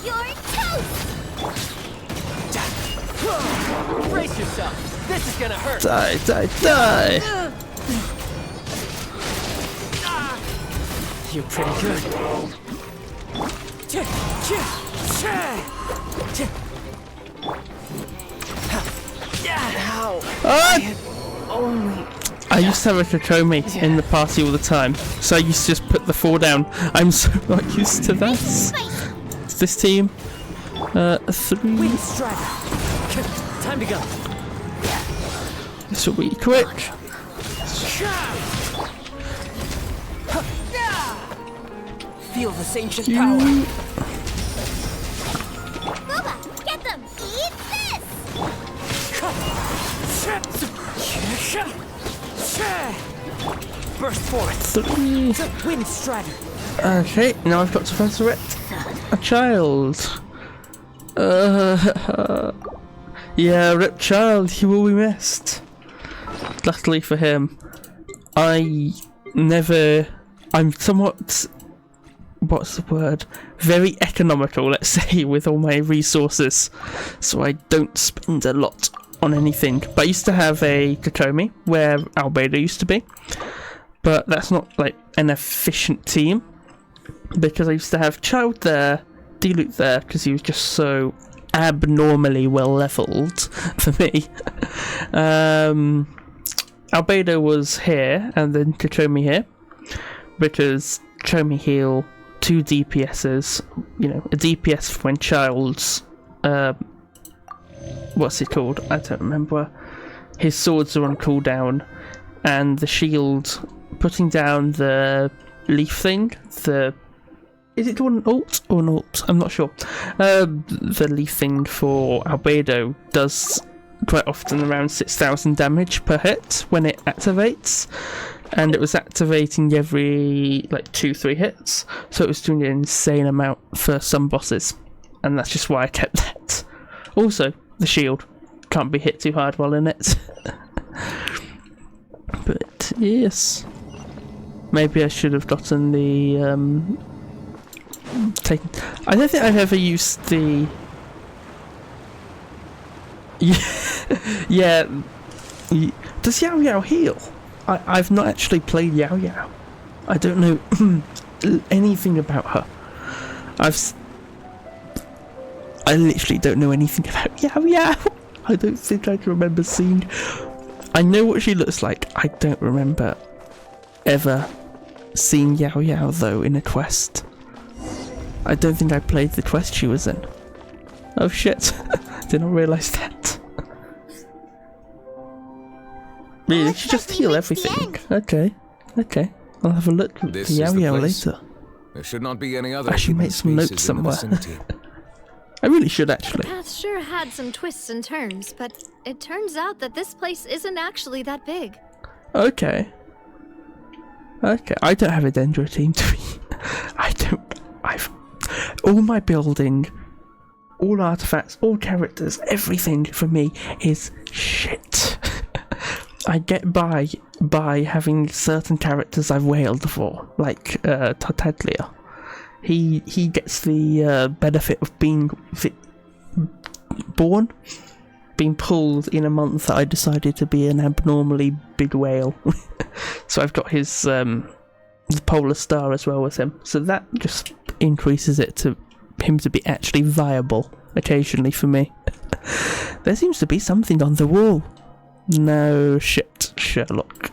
You're toast! Brace yourself. This is gonna hurt. Die, die, die! You're pretty good. I used to have a Kokomi in the party all the time, so I used to just put the 4 down. I'm so not used to that. This team, 3. Time to go. This will be quick. Feel this ancient power. Booba, get them! Eat this! Burst forth. 3. Wind strider. Okay, now I've got to resurrect a child. Yeah, Rip Child, he will be missed. Luckily for him, I'm somewhat, what's the word? Very economical, let's say, with all my resources. So I don't spend a lot on anything. But I used to have a Kokomi where Albedo used to be. But that's not like an efficient team. Because I used to have Child there, Deloot there, because he was just so abnormally well leveled for me. Albedo was here and then Kokomi here because Kokomi heal 2 DPSs, you know, a DPS for when Child's what's it called? I don't remember. His swords are on cooldown and the shield putting down the leaf thing, is it called an ult or an ult? I'm not sure. The leaf thing for Albedo does quite often around 6,000 damage per hit when it activates, and it was activating every like 2-3 hits, so it was doing an insane amount for some bosses, and that's just why I kept that. Also, the shield can't be hit too hard while in it. But yes, maybe I should have gotten the I don't think I've ever used the yeah. Does Yao Yao heal? I've not actually played Yao Yao. I don't know anything about her. I literally don't know anything about Yao Yao. I don't think I can remember seeing. I know what she looks like. I don't remember ever seeing Yao Yao though in a quest. I don't think I played the quest she was in. Oh shit. Did not realise that. Really, she just heal everything. Okay. Okay. I'll have a look at the Yao Yao later. There should not be any other. I should make some notes somewhere. I really should actually. The path sure had some twists and turns, but it turns out that this place isn't actually that big. Okay. Okay, I don't have a Dendro team to be. I've all my building, all artifacts, all characters, everything for me is shit. I get by having certain characters I've whaled for, like Tartaglia. He gets the benefit of being being pulled in a month that I decided to be an abnormally big whale. So I've got his the polar star as well with him. So that just increases it to him to be actually viable occasionally for me. There seems to be something on the wall. No shit, Sherlock.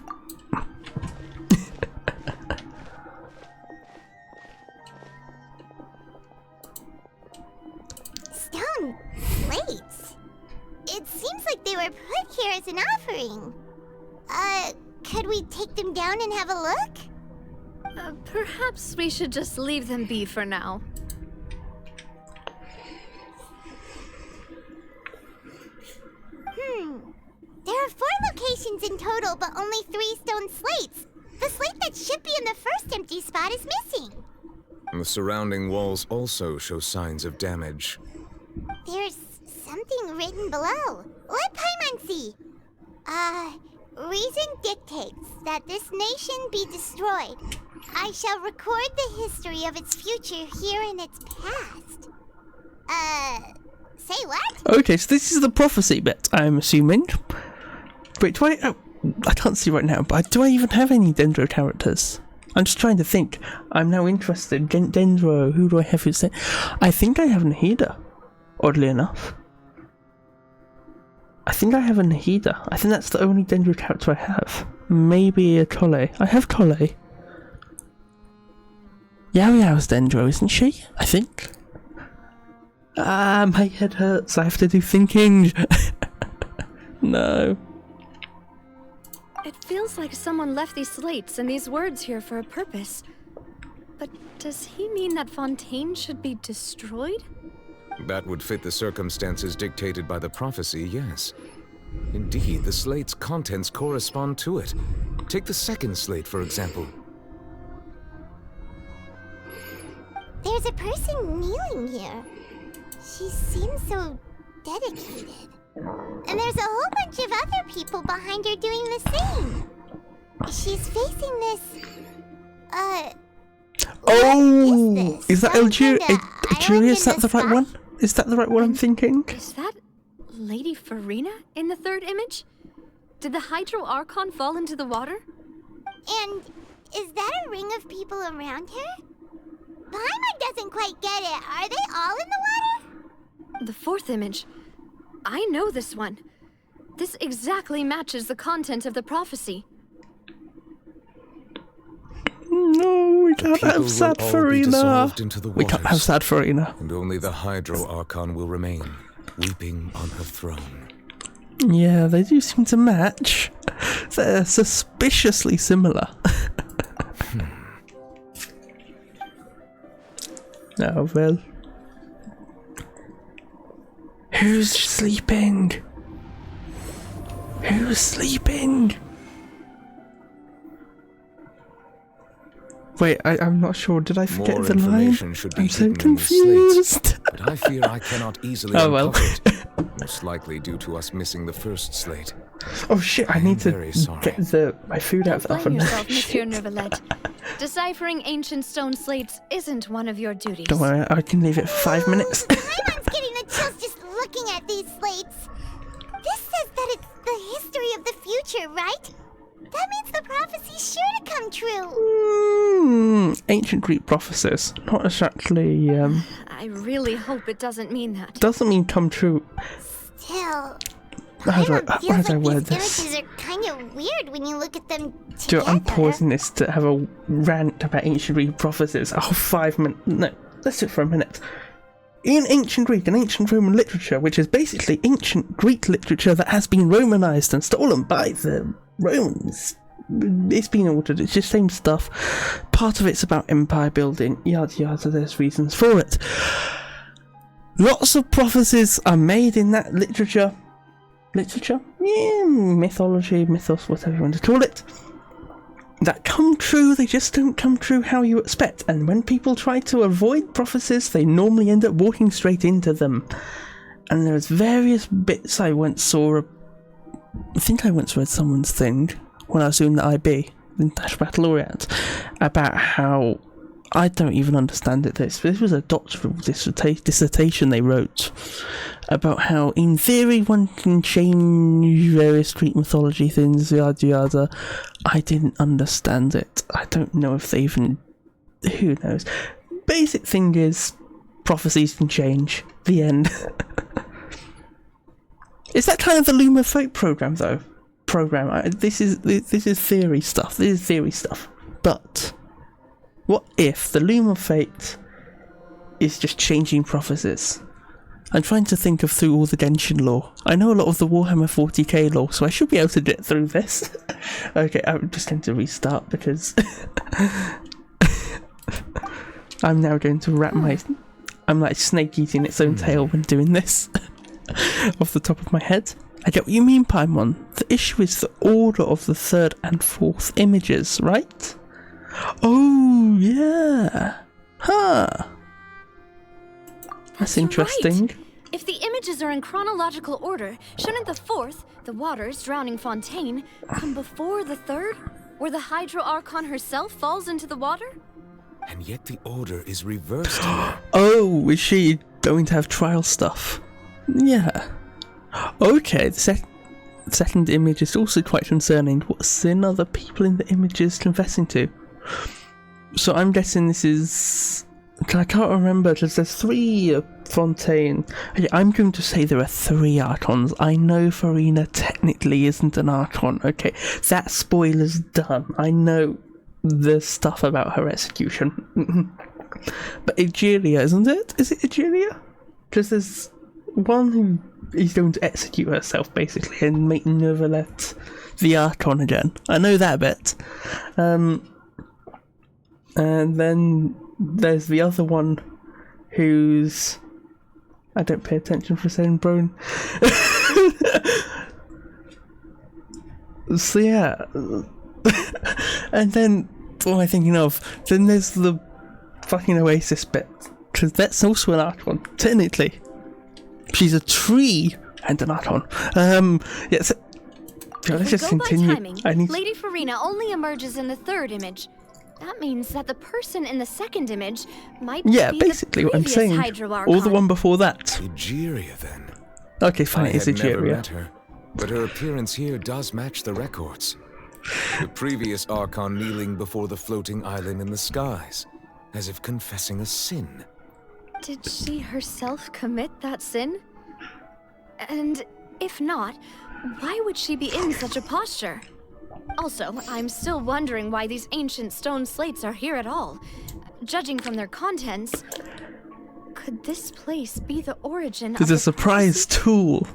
Stone plates? It seems like they were put here as an offering. Could we take them down and have a look? Perhaps we should just leave them be for now. There are 4 locations in total, but only 3 stone slates. The slate that should be in the first empty spot is missing. The surrounding walls also show signs of damage. There's something written below. Let Paimon see. Reason dictates that this nation be destroyed. I shall record the history of its future here in its past. Say what? Okay, so this is the prophecy bit, I'm assuming. Wait, do I... Oh, I can't see right now, but do I even have any Dendro characters? I'm just trying to think. I'm now interested. Dendro, who do I have? I think I have Nahida, oddly enough. I think I have a Nahida. I think that's the only Dendro character I have. Maybe a Tolle. I have Tolle. Yao Yao's Dendro, isn't she? I think. My head hurts. I have to do thinking. No. It feels like someone left these slates and these words here for a purpose. But does he mean that Fontaine should be destroyed? That would fit the circumstances dictated by the prophecy, yes. Indeed, the slate's contents correspond to it. Take the second slate, for example. There's a person kneeling here. She seems so dedicated. And there's a whole bunch of other people behind her doing the same. She's facing this... Oh! Is that Eljuria? Is that the right one? Is that the right one I'm thinking? Is that Lady Farina in the third image? Did the Hydro Archon fall into the water? And is that a ring of people around her? Paimon doesn't quite get it. Are they all in the water? The fourth image. I know this one. This exactly matches the content of the prophecy. No, we can't have Sad Farina. We can't have Sad Farina. And only the Hydro Archon will remain, weeping on her throne. Yeah, they do seem to match. They're suspiciously similar. Oh, well. Who's sleeping? Who's sleeping? Wait, I'm not sure. Did I forget More the line? information should be I'm so hidden confused. In the slate, but I fear I cannot easily uncover it. Most likely due to us missing the first slate. Oh shit! I need to get my food out of the oven. Blame yourself, Monsieur Neuvillette. Deciphering ancient stone slates isn't one of your duties. Don't worry, I can leave it for 5 minutes. Paimon's getting the chills just looking at these slates. This says that it's the history of the future, right? That means the prophecy's sure to come true. Ancient Greek prophecies. Not exactly, I really hope it doesn't mean that. Doesn't mean come true. Still, How do I these word this? images are kind of weird when you look at them together. Dude, I'm pausing this to have a rant about ancient Greek prophecies. Oh, 5 minutes. No, let's do it for a minute. In ancient Greek and ancient Roman literature, which is basically ancient Greek literature that has been Romanized and stolen by the Romans, it's been altered, it's just same stuff. Part of it's about empire building, yada yada, there's reasons for it. Lots of prophecies are made in that literature. Yeah, mythology, mythos, whatever you want to call it. that come true, they just don't come true how you expect. And when people try to avoid prophecies, they normally end up walking straight into them. And there's various bits I once saw. I think I once read someone's thing when I was doing the IB, the International Baccalaureate, about how, I don't even understand it. This was a doctoral dissertation they wrote about how, in theory, one can change various Greek mythology things, yada yada. I didn't understand it. I don't know if they even... Who knows? Basic thing is, prophecies can change. The end. Is that kind of the Loom of Fate program, though? This is theory stuff. This is theory stuff. But what if the Loom of Fate is just changing prophecies? I'm trying to think of through all the Genshin lore. I know a lot of the Warhammer 40k lore, so I should be able to get through this. Okay, I'm just going to restart because I'm now going to wrap my... I'm like snake eating its own tail when doing this. Off the top of my head. I get what you mean, Paimon. The issue is the order of the third and fourth images, right? Oh, yeah. Huh. That's interesting. Right. If the images are in chronological order, shouldn't the fourth, the waters drowning Fontaine, come before the third, where the Hydro Archon herself falls into the water? And yet the order is reversed here. Oh, is she going to have trial stuff? Yeah. Okay, the second image is also quite concerning. What sin are the people in the images confessing to? So I'm guessing this is... I can't remember, because there's 3 Fontaine. I'm going to say there are 3 Archons. I know Farina technically isn't an Archon. Okay, that spoiler's done. I know the stuff about her execution. But Egeria, isn't it? Is it Egeria? Because there's one who is going to execute herself, basically, and make Neuvillette the Archon again. I know that bit. And then there's the other one who's... I don't pay attention for saying Brone. So yeah. And then, what am I thinking of? Then there's the fucking Oasis bit. Because that's also an Archon, technically. She's a tree and an Archon. Yes. Let's just continue. Timing, Lady Farina only emerges in the third image. That means that the person in the second image might be basically the what I'm saying. Or the one before that. Egeria, then. Okay, fine, it's I had never Egeria. met her, but her appearance here does match the records. The previous Archon kneeling before the floating island in the skies, as if confessing a sin. Did she herself commit that sin? And if not, why would she be in such a posture? Also, I'm still wondering why these ancient stone slates are here at all. Judging from their contents, could this place be the origin of It's a surprise tool.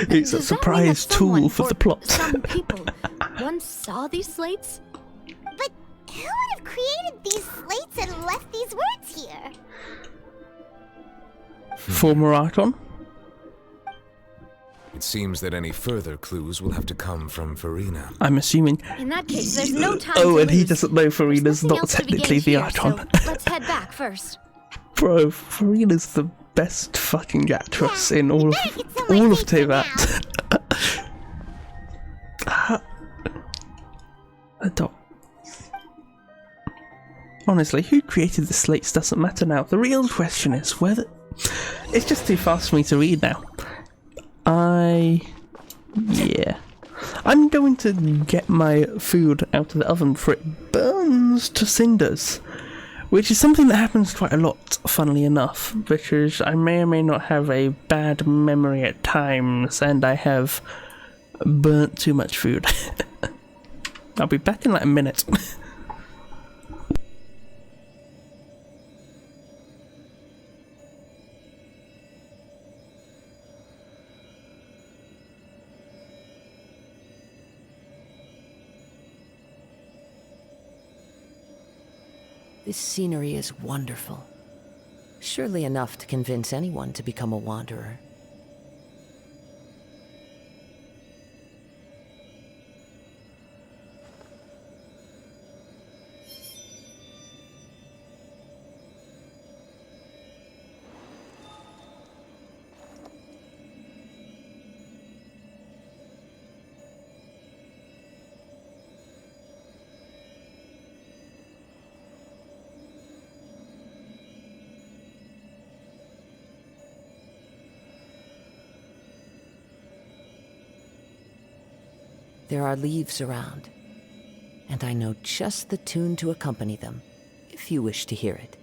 It's a surprise tool for the plot. Some people once saw these slates? But who would have created these slates and left these words here? Former Archon? It seems that any further clues will have to come from Farina. I'm assuming. In that case, there's no time Oh, to and he lose. doesn't know Farina's There's nothing not else to technically begin the here, Archon. So let's head back first. Bro, Farina's the best fucking actress in all of Teyvat. Honestly, who created the slates doesn't matter now. The real question is whether... It's just too fast for me to read now. Yeah. I'm going to get my food out of the oven before it burns to cinders. Which is something that happens quite a lot, funnily enough, because I may or may not have a bad memory at times, and I have burnt too much food. I'll be back in like a minute. This scenery is wonderful. Surely enough to convince anyone to become a wanderer. There are leaves around, and I know just the tune to accompany them, if you wish to hear it.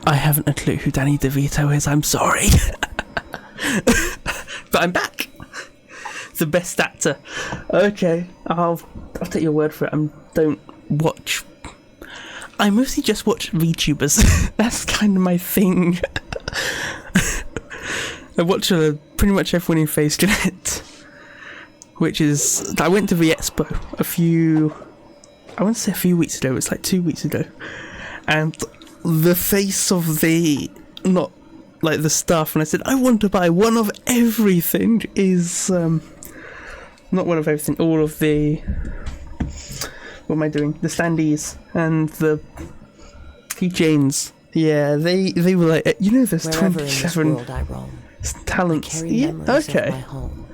I haven't a clue who Danny DeVito is, I'm sorry. But I'm back! The best actor. Okay, I'll take your word for it. I mostly just watch VTubers. That's kind of my thing. I watch pretty much everyone in Phase Connect. I went to the expo I want to say a few weeks ago, it's like 2 weeks ago. And the face of not like the staff, and I said, I want to buy one of everything, is not one of everything, all of the, what am I doing? The standees and the keychains. Yeah, they were like, there's Wherever 27 in this world I roam, talents. I carry Yeah, memories okay. of my home.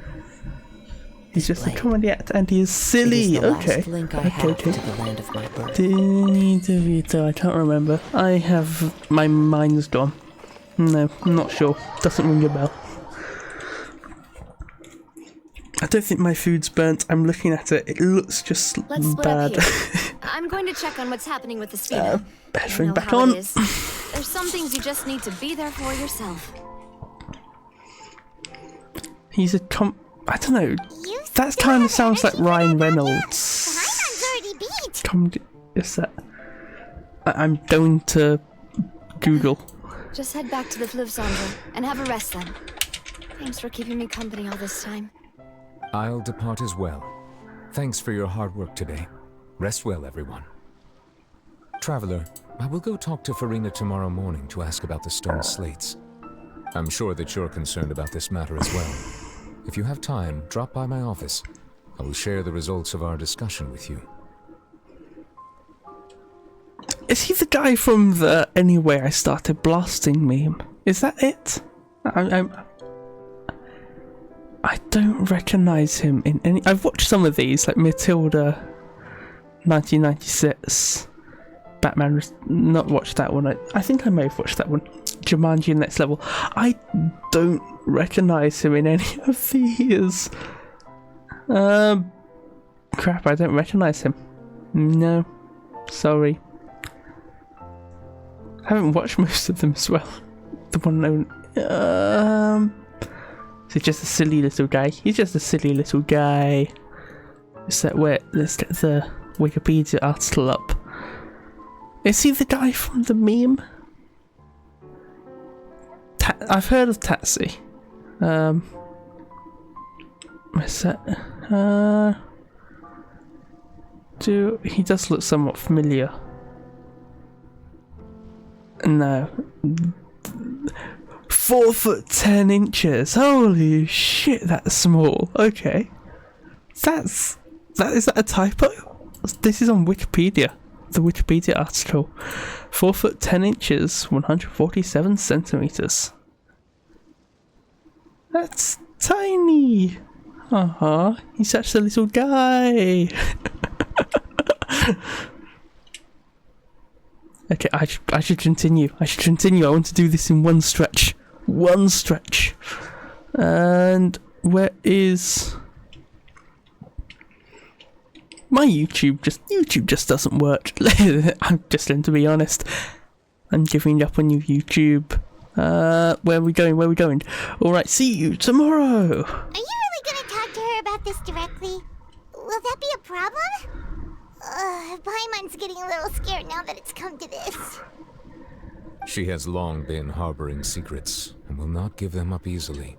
He's just a comedy actor and he is silly. It is the Okay. last link I have to the land of my birth. Danny DeVito, I can't remember. My mind's gone. No, I'm not sure. Doesn't ring a bell. I don't think my food's burnt. I'm looking at it. It looks just Let's split bad. up here. I'm going to check on what's happening with the Spina. Headphone back how on. it is. There's some things you just need to be there for yourself. He's a I don't know. That kind of sounds like Ryan Reynolds. Comedy. Is that? I'm going to Google. Just head back to the Fleuve Cendre and have a rest then. Thanks for keeping me company all this time. I'll depart as well. Thanks for your hard work today. Rest well, everyone. Traveler, I will go talk to Farina tomorrow morning to ask about the stone slates. I'm sure that you're concerned about this matter as well. If you have time, drop by my office. I will share the results of our discussion with you. Is he the guy from the Anyway I Started Blasting meme? Is that it? I don't recognise him in any... I've watched some of these, like Matilda 1996. Batman... Not watched that one. I think I may have watched that one. Jumanji Next Level. I don't recognise him in any of these. Crap, I don't recognise him. No. Sorry. I haven't watched most of them as well. The one known... Is he just a silly little guy? He's just a silly little guy. Is that where... Let's get the Wikipedia article up. Is he the guy from the meme? I've heard of Tatsy. Is that... he does look somewhat familiar. No. 4 foot 10 inches. Holy shit, that's small. Okay. Is that a typo? This is on Wikipedia. The Wikipedia article. 4 foot 10 inches, 147 centimeters. That's tiny. He's such a little guy. Okay, I should continue. I want to do this in one stretch. And where is my YouTube? YouTube just doesn't work. I'm just going to be honest. I'm giving up on you, YouTube. Where are we going? Alright, see you tomorrow. Are you really gonna talk to her about this directly? Will that be a problem? Paimon's getting a little scared now that it's come to this. She has long been harboring secrets and will not give them up easily,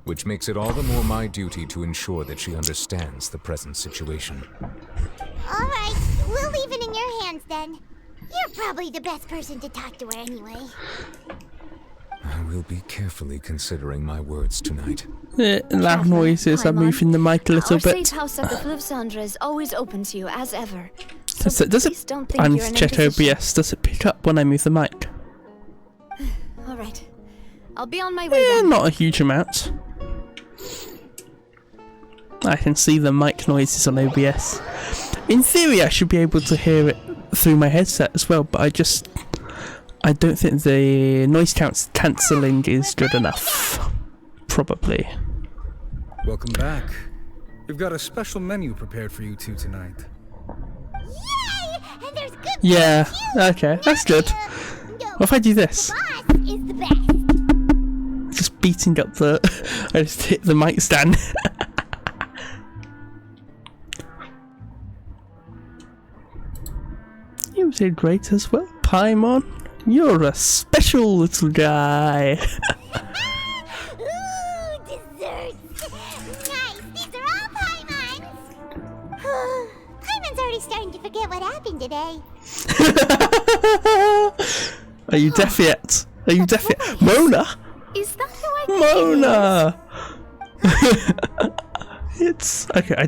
which makes it all the more my duty to ensure that she understands the present situation. Alright, we'll leave it in your hands then. You're probably the best person to talk to her anyway. I will be carefully considering my words tonight. Loud noises. I'm moving the mic a little Our bit. safe house at the Fluvsandra is always open to you, as ever. Does it? I need to check OBS. Does it pick up when I move the mic? All right. I'll be on my way then. Not a huge amount. I can see the mic noises on OBS. In theory, I should be able to hear it through my headset as well, but I don't think the noise cancelling is good enough. Probably. Welcome back. We've got a special menu prepared for you two tonight. Yay! And there's good Yeah, okay, that's good. What if I do this? boss is the best. Just beating up the... I just hit the mic stand. You did great as well, Paimon. You're a special little guy. Ooh, desserts. Nice. These are all Paimon's. Paimon's already starting to forget what happened today. Are you deaf yet? Are you deaf yet? Mona? Is that who I Mona! It's... Okay,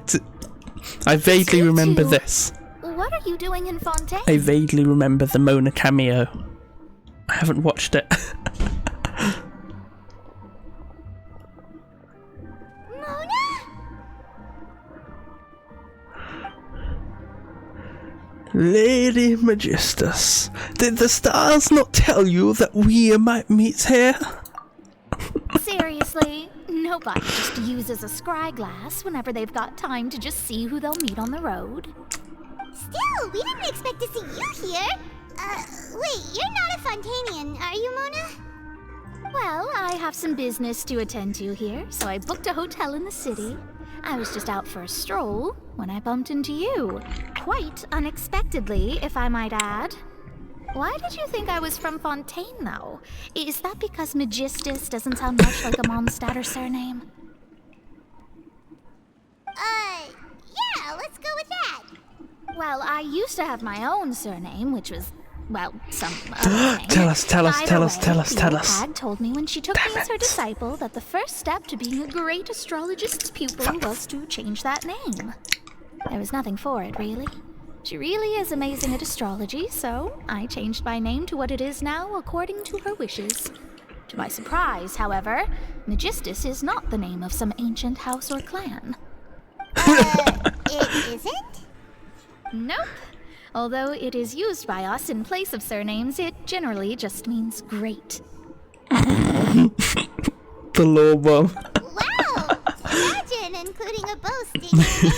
I vaguely remember this. What are you doing in Fontaine? I vaguely remember the Mona cameo. I haven't watched it. Mona? Lady Magistus, did the stars not tell you that we might meet here? Seriously, nobody just uses a scry glass whenever they've got time to just see who they'll meet on the road. Still, we didn't expect to see you here. Wait, you're not a Fontainian, are you, Mona? Well, I have some business to attend to here, so I booked a hotel in the city. I was just out for a stroll when I bumped into you. Quite unexpectedly, if I might add. Why did you think I was from Fontaine, though? Is that because Magistus doesn't sound much like a Mondstadt surname? Yeah, let's go with that. Well, I used to have my own surname, which was, well, some other thing. Tell us. The hag told me when she took me as her disciple that the first step to being a great astrologist's pupil was to change that name. There was nothing for it, really. She really is amazing at astrology, so I changed my name to what it is now according to her wishes. To my surprise, however, Magistus is not the name of some ancient house or clan. It isn't? Nope. Although it is used by us in place of surnames, it generally just means great. The law bomb. Wow! Imagine including a boast in your name.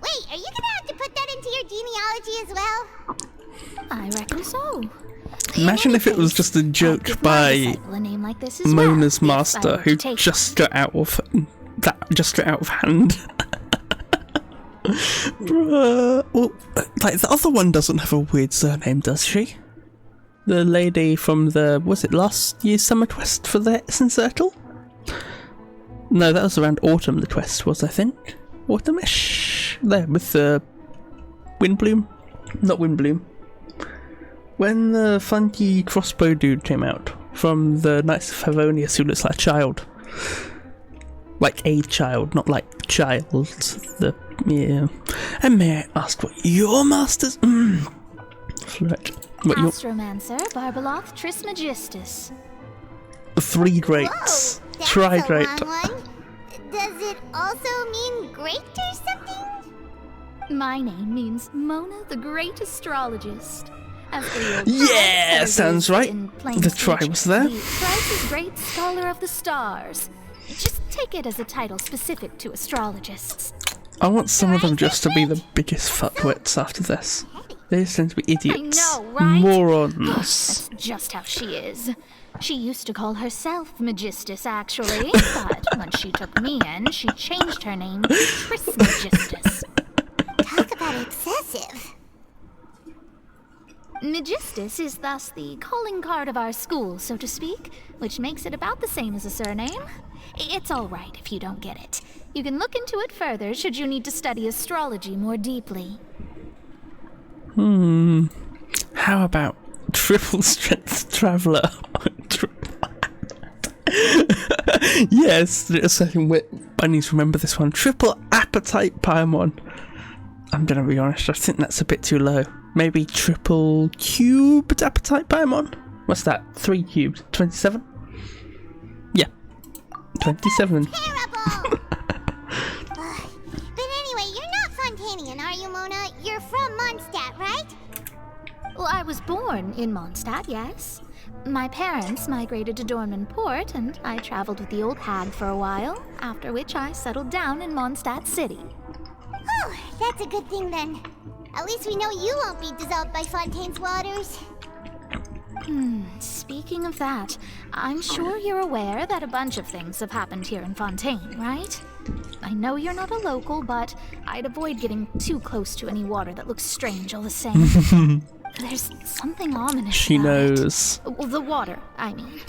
Wait, are you gonna have to put that into your genealogy as well? I reckon so. Imagine if it was just a joke by Mona's master who just got out of hand. Well, like the other one doesn't have a weird surname, does she? The lady from was it last year's summer quest for the Hexen Circle? No, that was around autumn the quest was, I think. Autumn-ish? There, with the Windbloom? Not Windbloom. When the funky crossbow dude came out from the Knights of Favonius who looks like a child. Like a child, not like child. Yeah. And may I ask what your master's... Right. Astromancer, Barbeloth, Trismegistus. 3 greats. Whoa, Try that's a great. long one. Does it also mean great or something? My name means Mona the Great Astrologist. As for your Yeah, sounds right. The try was there. The thrice great scholar of the stars. Just take it as a title specific to astrologists. I want some of them just to be the biggest fuckwits after this. They tend to be idiots. I know, right? Morons. That's just how she is. She used to call herself Magistus, actually, but when she took me in, she changed her name to Trismegistus. Talk about excessive. Magistus is thus the calling card of our school, so to speak, which makes it about the same as a surname. It's all right if you don't get it. You can look into it further should you need to study astrology more deeply. How about triple strength traveler? Yes, a second wit. I need to remember this one. Triple appetite Paimon. I'm gonna be honest, I think that's a bit too low. Maybe triple cubed appetite Paimon? What's that? 3 cubed? 27? Yeah. 27. Terrible! But anyway, you're not Fontainian, are you, Mona? You're from Mondstadt, right? Well, I was born in Mondstadt, yes. My parents migrated to Dornman Port, and I traveled with the old hag for a while, after which I settled down in Mondstadt City. Oh, that's a good thing then. At least we know you won't be dissolved by Fontaine's waters. Speaking of that, I'm sure you're aware that a bunch of things have happened here in Fontaine, right? I know you're not a local, but I'd avoid getting too close to any water that looks strange all the same. There's something ominous She about knows. it. Well, the water, I mean.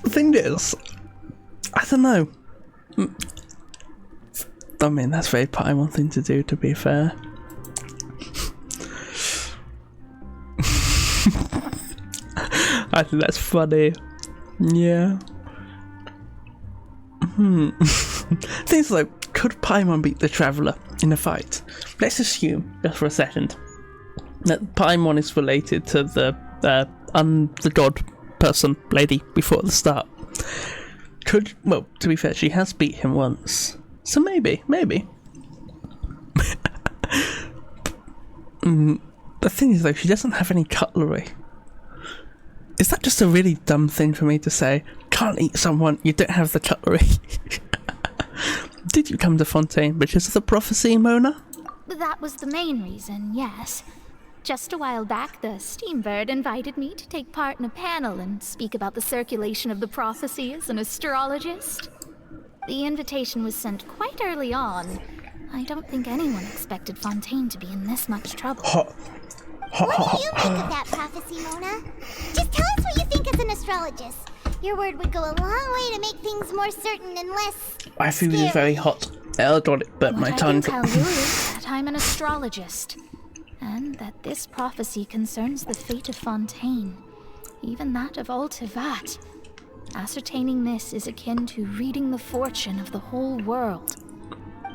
The thing is, I don't know. I mean, that's a very Paimon thing to do, to be fair. I think that's funny. Yeah. Things like, could Paimon beat the Traveller in a fight? Let's assume, just for a second, that Paimon is related to the god person, lady, before the start. Well, to be fair, she has beat him once. So maybe. The thing is, though, she doesn't have any cutlery. Is that just a really dumb thing for me to say? Can't eat someone, you don't have the cutlery. Did you come to Fontaine because of the prophecy, Mona? That was the main reason, yes. Just a while back, the Steambird invited me to take part in a panel and speak about the circulation of the prophecy as an astrologist. The invitation was sent quite early on. I don't think anyone expected Fontaine to be in this much trouble. What do you make of that prophecy, Mona? Just tell us what you think as an astrologist. Your word would go a long way to make things more certain and less I feel this is very hot. I got it, but my tongue. What I can tell you is that I'm an astrologist, and that this prophecy concerns the fate of Fontaine, even that of Altivat. Ascertaining this is akin to reading the fortune of the whole world.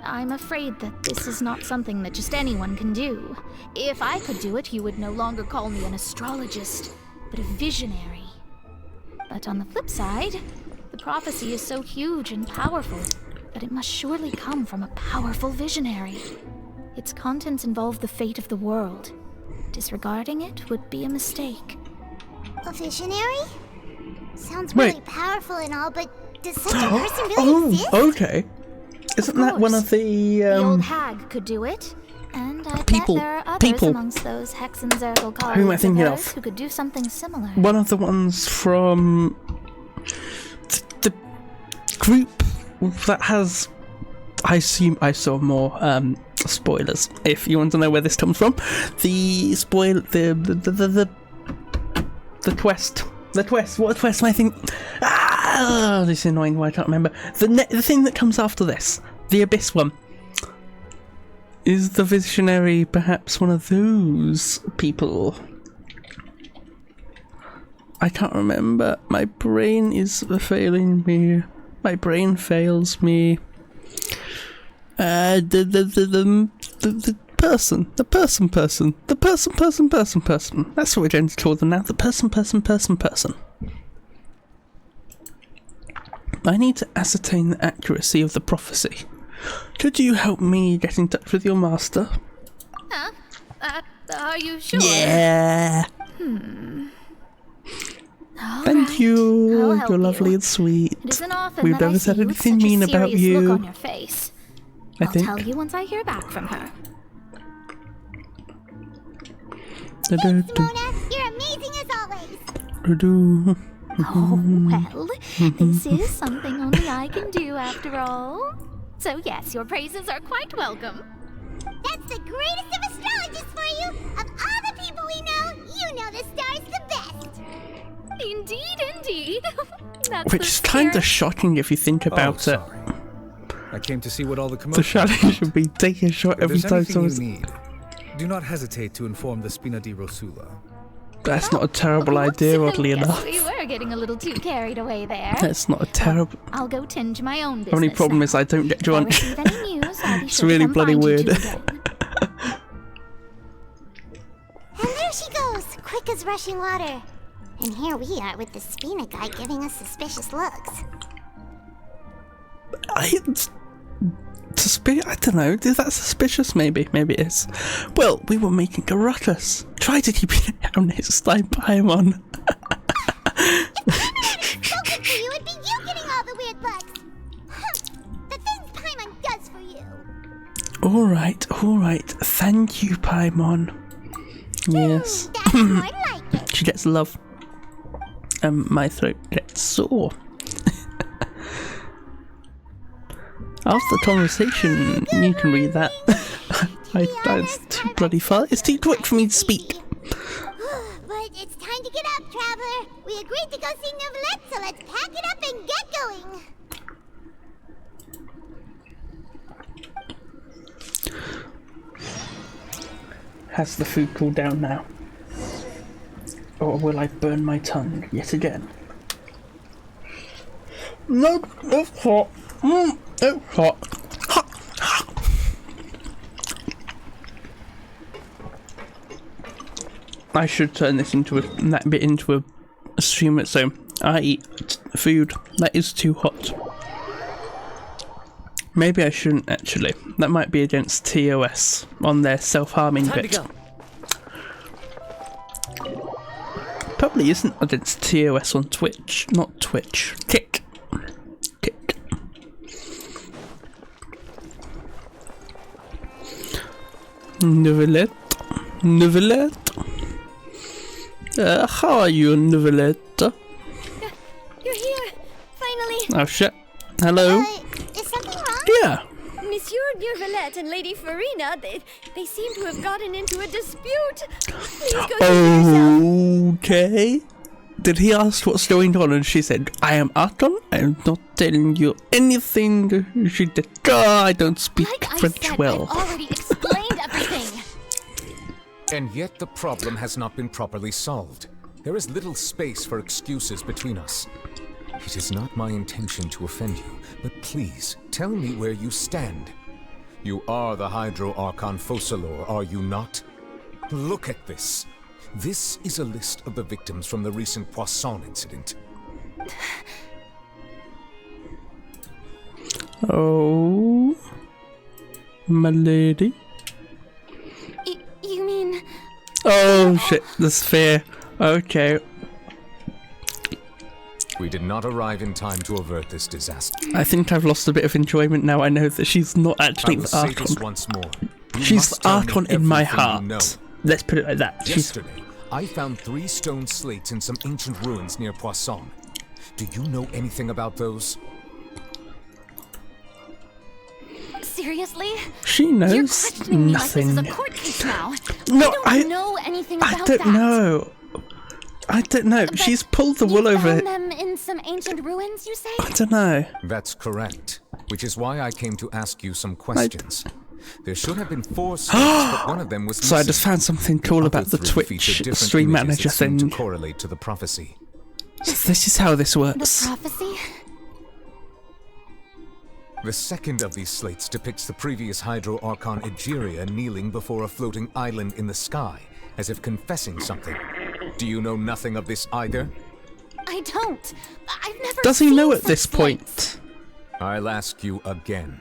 I'm afraid that this is not something that just anyone can do. If I could do it, you would no longer call me an astrologist, but a visionary. But on the flip side, the prophecy is so huge and powerful that it must surely come from a powerful visionary. Its contents involve the fate of the world. Disregarding it would be a mistake. A visionary? Sounds really powerful and all, but does such a person really exist? Okay. Isn't that one of the old hag could do it, and I bet there are others amongst those Hexenzirkel colleagues of hers who could do something similar. One of the ones from the group that has, I assume I saw more spoilers. If you want to know where this comes from, the quest. The quest. What quest am I thinking? Ah, this is annoying. Why I can't remember. The thing that comes after this, the Abyss one. Is the visionary perhaps one of those people? I can't remember. My brain is failing me. My brain fails me. The person. That's what we're going to call them now. The person. I need to ascertain the accuracy of the prophecy. Could you help me get in touch with your master? Are you sure? Yeah. Thank you. You're lovely and sweet. It isn't often We've that never I said see anything with such mean a about serious you. Look on your face. I I'll think. tell you once I hear back from her. Thanks, Mona. You're amazing as always. Oh, well, this is something only I can do after all. So yes, your praises are quite welcome. That's the greatest of astrologists for you. Of all the people we know, you know the star's the best. Indeed. That's Which is kind of shocking if you think about it. I came to see what all the commotion The shadow should be taking a shot If every there's time anything someone's... you need, do not hesitate to inform the Spina di Rosula. That's not a terrible idea, oddly Guess enough. we were getting a little too carried away there. That's not a terrible... I'll go tend to my own business. Only problem now. is I don't get If I drunk. receive any news, I'll be It's sure really to come bloody find you weird. two again. And there she goes, quick as rushing water. And here we are with the Spina guy giving us suspicious looks. I don't know. Is that suspicious? Maybe it is. Well, we were making a ruckus. Try to keep it down next time, Paimon. Spoken for you, it'd be you getting all the weird looks. The things Paimon does for you. All right. Thank you, Paimon. Yes. That's more like it. She gets love. My throat gets sore. After the conversation, you can read that. It's too bloody far. It's too quick for me to speak. But it's time to get up, traveler. We agreed to go see Neuvillette, so let's pack it up and get going. Has the food cooled down now? Or will I burn my tongue yet again? No, it's hot. It's hot. I should turn this into that bit into a stream. So I eat food that is too hot. Maybe I shouldn't actually. That might be against TOS on their self-harming bit. Probably isn't against TOS on Twitch, not Twitch. Kick. Neuvillette. How are you, Neuvillette? You're here, finally. Oh shit. Hello. Is something wrong? Yeah. Monsieur Neuvillette and Lady Farina, they seem to have gotten into a dispute. Please go see yourself. Okay. Did he ask what's going on? And she said, I am Archon. I am not telling you anything. She did. I don't speak French well. I've already explained everything. And yet the problem has not been properly solved. There is little space for excuses between us. It is not my intention to offend you, but please, tell me where you stand. You are the Hydro Archon Focalor, are you not? Look at this. This is a list of the victims from the recent Poisson incident. Oh, my lady. You mean... Oh shit, the sphere. Okay. We did not arrive in time to avert this disaster. I think I've lost a bit of enjoyment now. I know that she's not actually the Say this Archon. once more. She's the Archon in my heart. Let's put it like that. Yesterday, I found 3 stone slates in some ancient ruins near Poisson. Do you know anything about those? Seriously? She knows You're questioning nothing. me like this is a court case now. No, I don't know anything about I don't know. I don't know. But She's pulled the wool over found it. them in some ancient ruins, you say? I don't know. That's correct. Which is why I came to ask you some questions. There should have been 4 slates, but one of them was missing. So I just found something cool about the Twitch stream manager thing. To correlate to the prophecy. So this is how this works. The prophecy? The second of these slates depicts the previous Hydro Archon Egeria kneeling before a floating island in the sky, as if confessing something. Do you know nothing of this either? I don't. I've never Does he seen know at such this slates. point? I'll ask you again.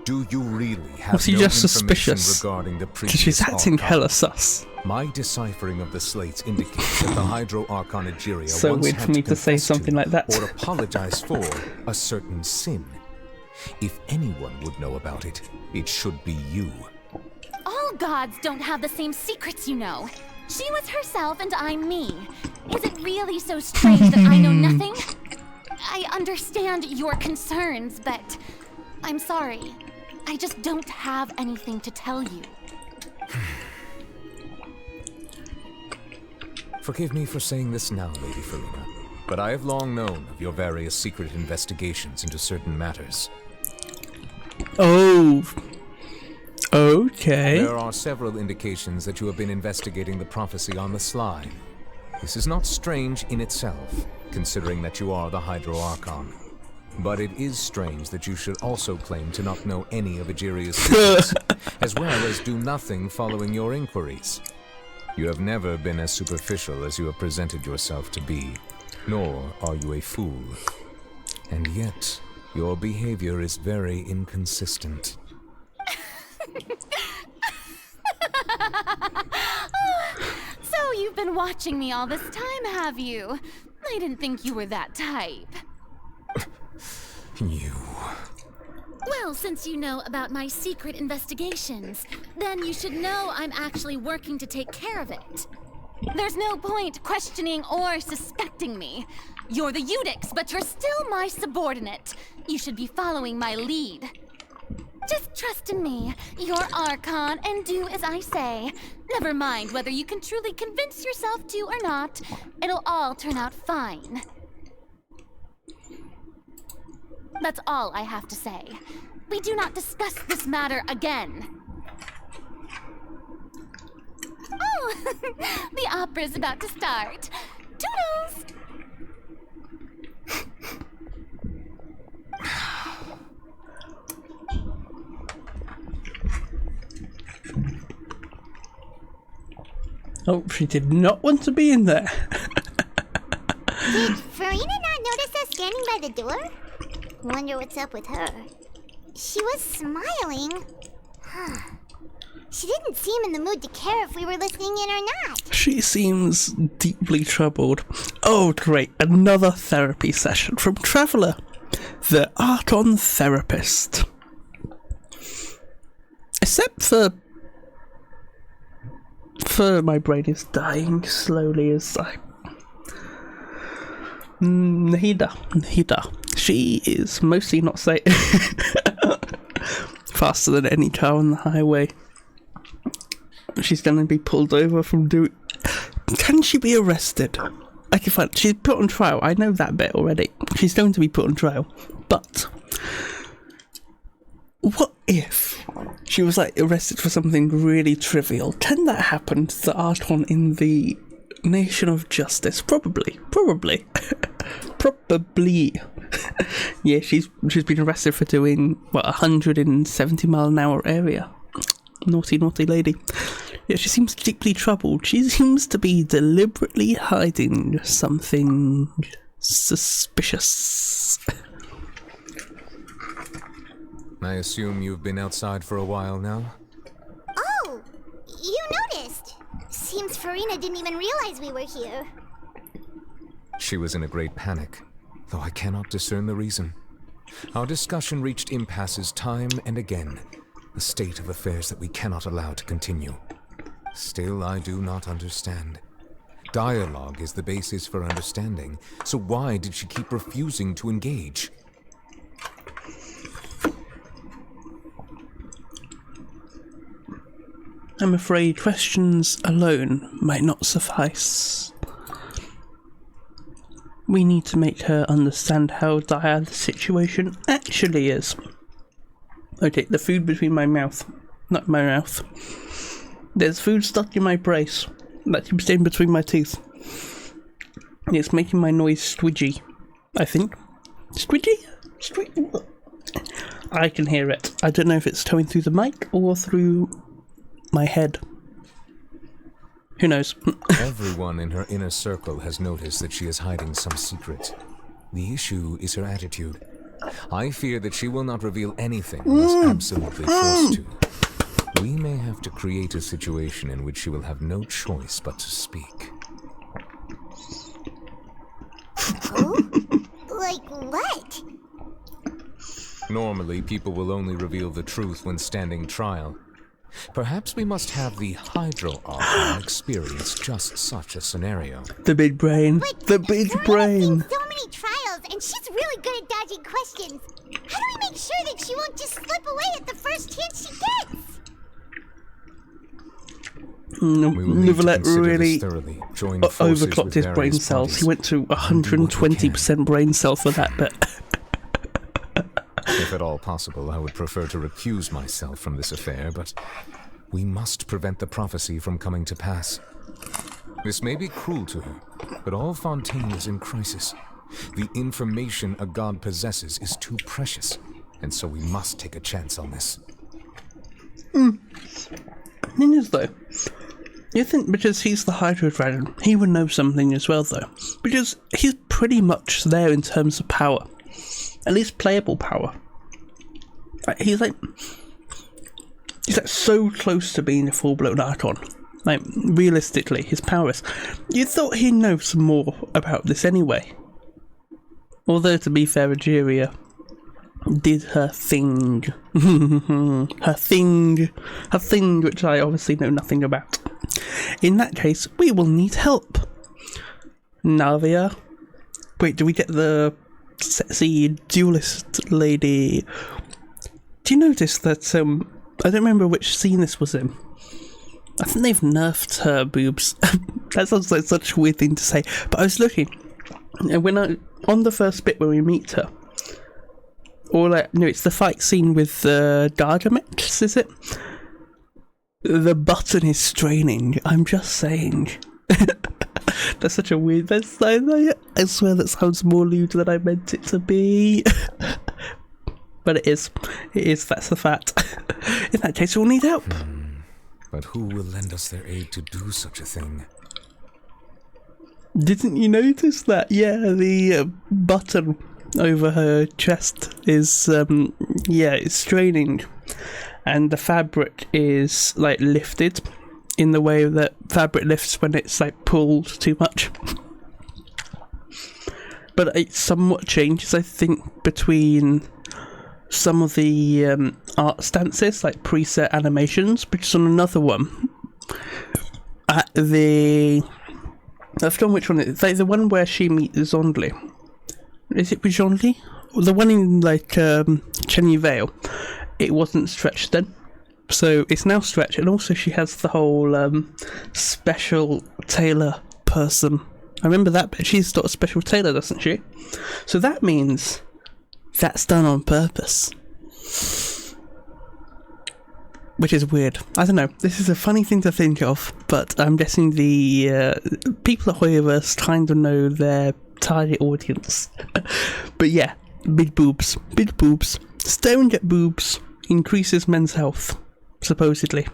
Do you really have Was he no just information suspicious? regarding the Because previous she's acting Archon? hella sus. My deciphering of the slates indicates that the Hydro Archon Egeria So once weird had for me to say confess something like that. or apologize for a certain sin. If anyone would know about it, it should be you. All gods don't have the same secrets, you know. She was herself and I'm me. Is it really so strange that I know nothing? I understand your concerns, but I'm sorry. I just don't have anything to tell you. Forgive me for saying this now, Lady Farina, but I have long known of your various secret investigations into certain matters. Oh. Okay. There are several indications that you have been investigating the prophecy on the sly. This is not strange in itself, considering that you are the Hydro Archon. But it is strange that you should also claim to not know any of Egeria's secrets, as well as do nothing following your inquiries. You have never been as superficial as you have presented yourself to be, nor are you a fool. And yet, your behavior is very inconsistent. So you've been watching me all this time, have you? I didn't think you were that type. You... Well, since you know about my secret investigations, then you should know I'm actually working to take care of it. There's no point questioning or suspecting me. You're the Eudix, but you're still my subordinate. You should be following my lead. Just trust in me. You're Archon, and do as I say. Never mind whether you can truly convince yourself to or not. It'll all turn out fine. That's all I have to say. We do not discuss this matter again. Oh, the opera's about to start. Toodles! Oh, she did not want to be in there. Did Farina not notice us standing by the door? Wonder what's up with her. She was smiling. She didn't seem in the mood to care if we were listening in or not. She seems deeply troubled. Oh, great. Another therapy session from Traveller, the Archon therapist. Except for my brain is dying slowly as I... Nahida. She is mostly not safe. Faster than any car on the highway. She's going to be pulled over from doing... Can she be arrested? I can find... She's put on trial. I know that bit already. She's going to be put on trial. But... what if she was like arrested for something really trivial? Can that happen to the Archon in the Nation of Justice? Probably. Probably. Yeah, she's been arrested for doing, what, 170 mile an hour area. Naughty lady. Yeah, she seems deeply troubled. She seems to be deliberately hiding something suspicious. I assume you've been outside for a while now? Oh, you noticed. Seems Farina didn't even realize we were here. She was in a great panic, though I cannot discern the reason. Our discussion reached impasses time and again, a state of affairs that we cannot allow to continue. Still, I do not understand. Dialogue is the basis for understanding, so why did she keep refusing to engage? I'm afraid questions alone might not suffice. We need to make her understand how dire the situation actually is. Okay, the food between my mouth. Not my mouth. There's food stuck in my brace that keeps staying between my teeth. It's making my noise squidgy, I think. Squidgy? I can hear it. I don't know if it's coming through the mic or through my head. Who knows? Everyone in her inner circle has noticed that she is hiding some secret. The issue is her attitude. I fear that she will not reveal anything unless absolutely forced to. We may have to create a situation in which she will have no choice but to speak. Like what? Normally, people will only reveal the truth when standing trial. Perhaps we must have the Hydro Archon experience just such a scenario. The big brain. But the big brain. So many trials, and she's really good at dodging questions. How do we make sure that she won't just slip away at the first chance she gets? Nivelette really overclocked his brain cells. He went to 120% brain cell for that bit. If at all possible, I would prefer to recuse myself from this affair, but we must prevent the prophecy from coming to pass. This may be cruel to her, but all Fontaine is in crisis. The information a god possesses is too precious, and so we must take a chance on this. Thing is, though, you think because he's the Hydro Dragon, he would know something as well, though. Because he's pretty much there in terms of power. At least playable power. Like, he's like so close to being a full-blown Archon. Like, realistically, his powers. You thought he'd know some more about this anyway. Although, to be fair, Ageria did her thing. her thing, which I obviously know nothing about. In that case, we will need help. Navia. Wait, do we get the sexy duelist lady? Do you notice that, I don't remember which scene this was in. I think they've nerfed her boobs. That sounds like such a weird thing to say, but I was looking, and on the first bit where we meet her, it's the fight scene with Gargamel, is it? The button is straining. I'm just saying. That's such a weird. I swear that sounds more lewd than I meant it to be. But it is. That's the fact. In that case, we'll need help. But who will lend us their aid to do such a thing? Didn't you notice that? Yeah, the button over her chest is, it's straining. And the fabric is, like, lifted in the way that fabric lifts when it's, like, pulled too much. But it somewhat changes, I think, between some of the art stances, like preset animations, because on another one, I've forgotten which one it is, like the one where she meets Zondli. Is it with Zondli? The one in, like, Cheney Vale, it wasn't stretched then. So it's now stretched, and also she has the whole special tailor person. I remember that bit. She's got a special tailor, doesn't she? So that means that's done on purpose. Which is weird. I don't know. This is a funny thing to think of, but I'm guessing the people at Hoyoverse kind of know their target audience. But yeah, big boobs. Big boobs. Staring at boobs increases men's health, supposedly.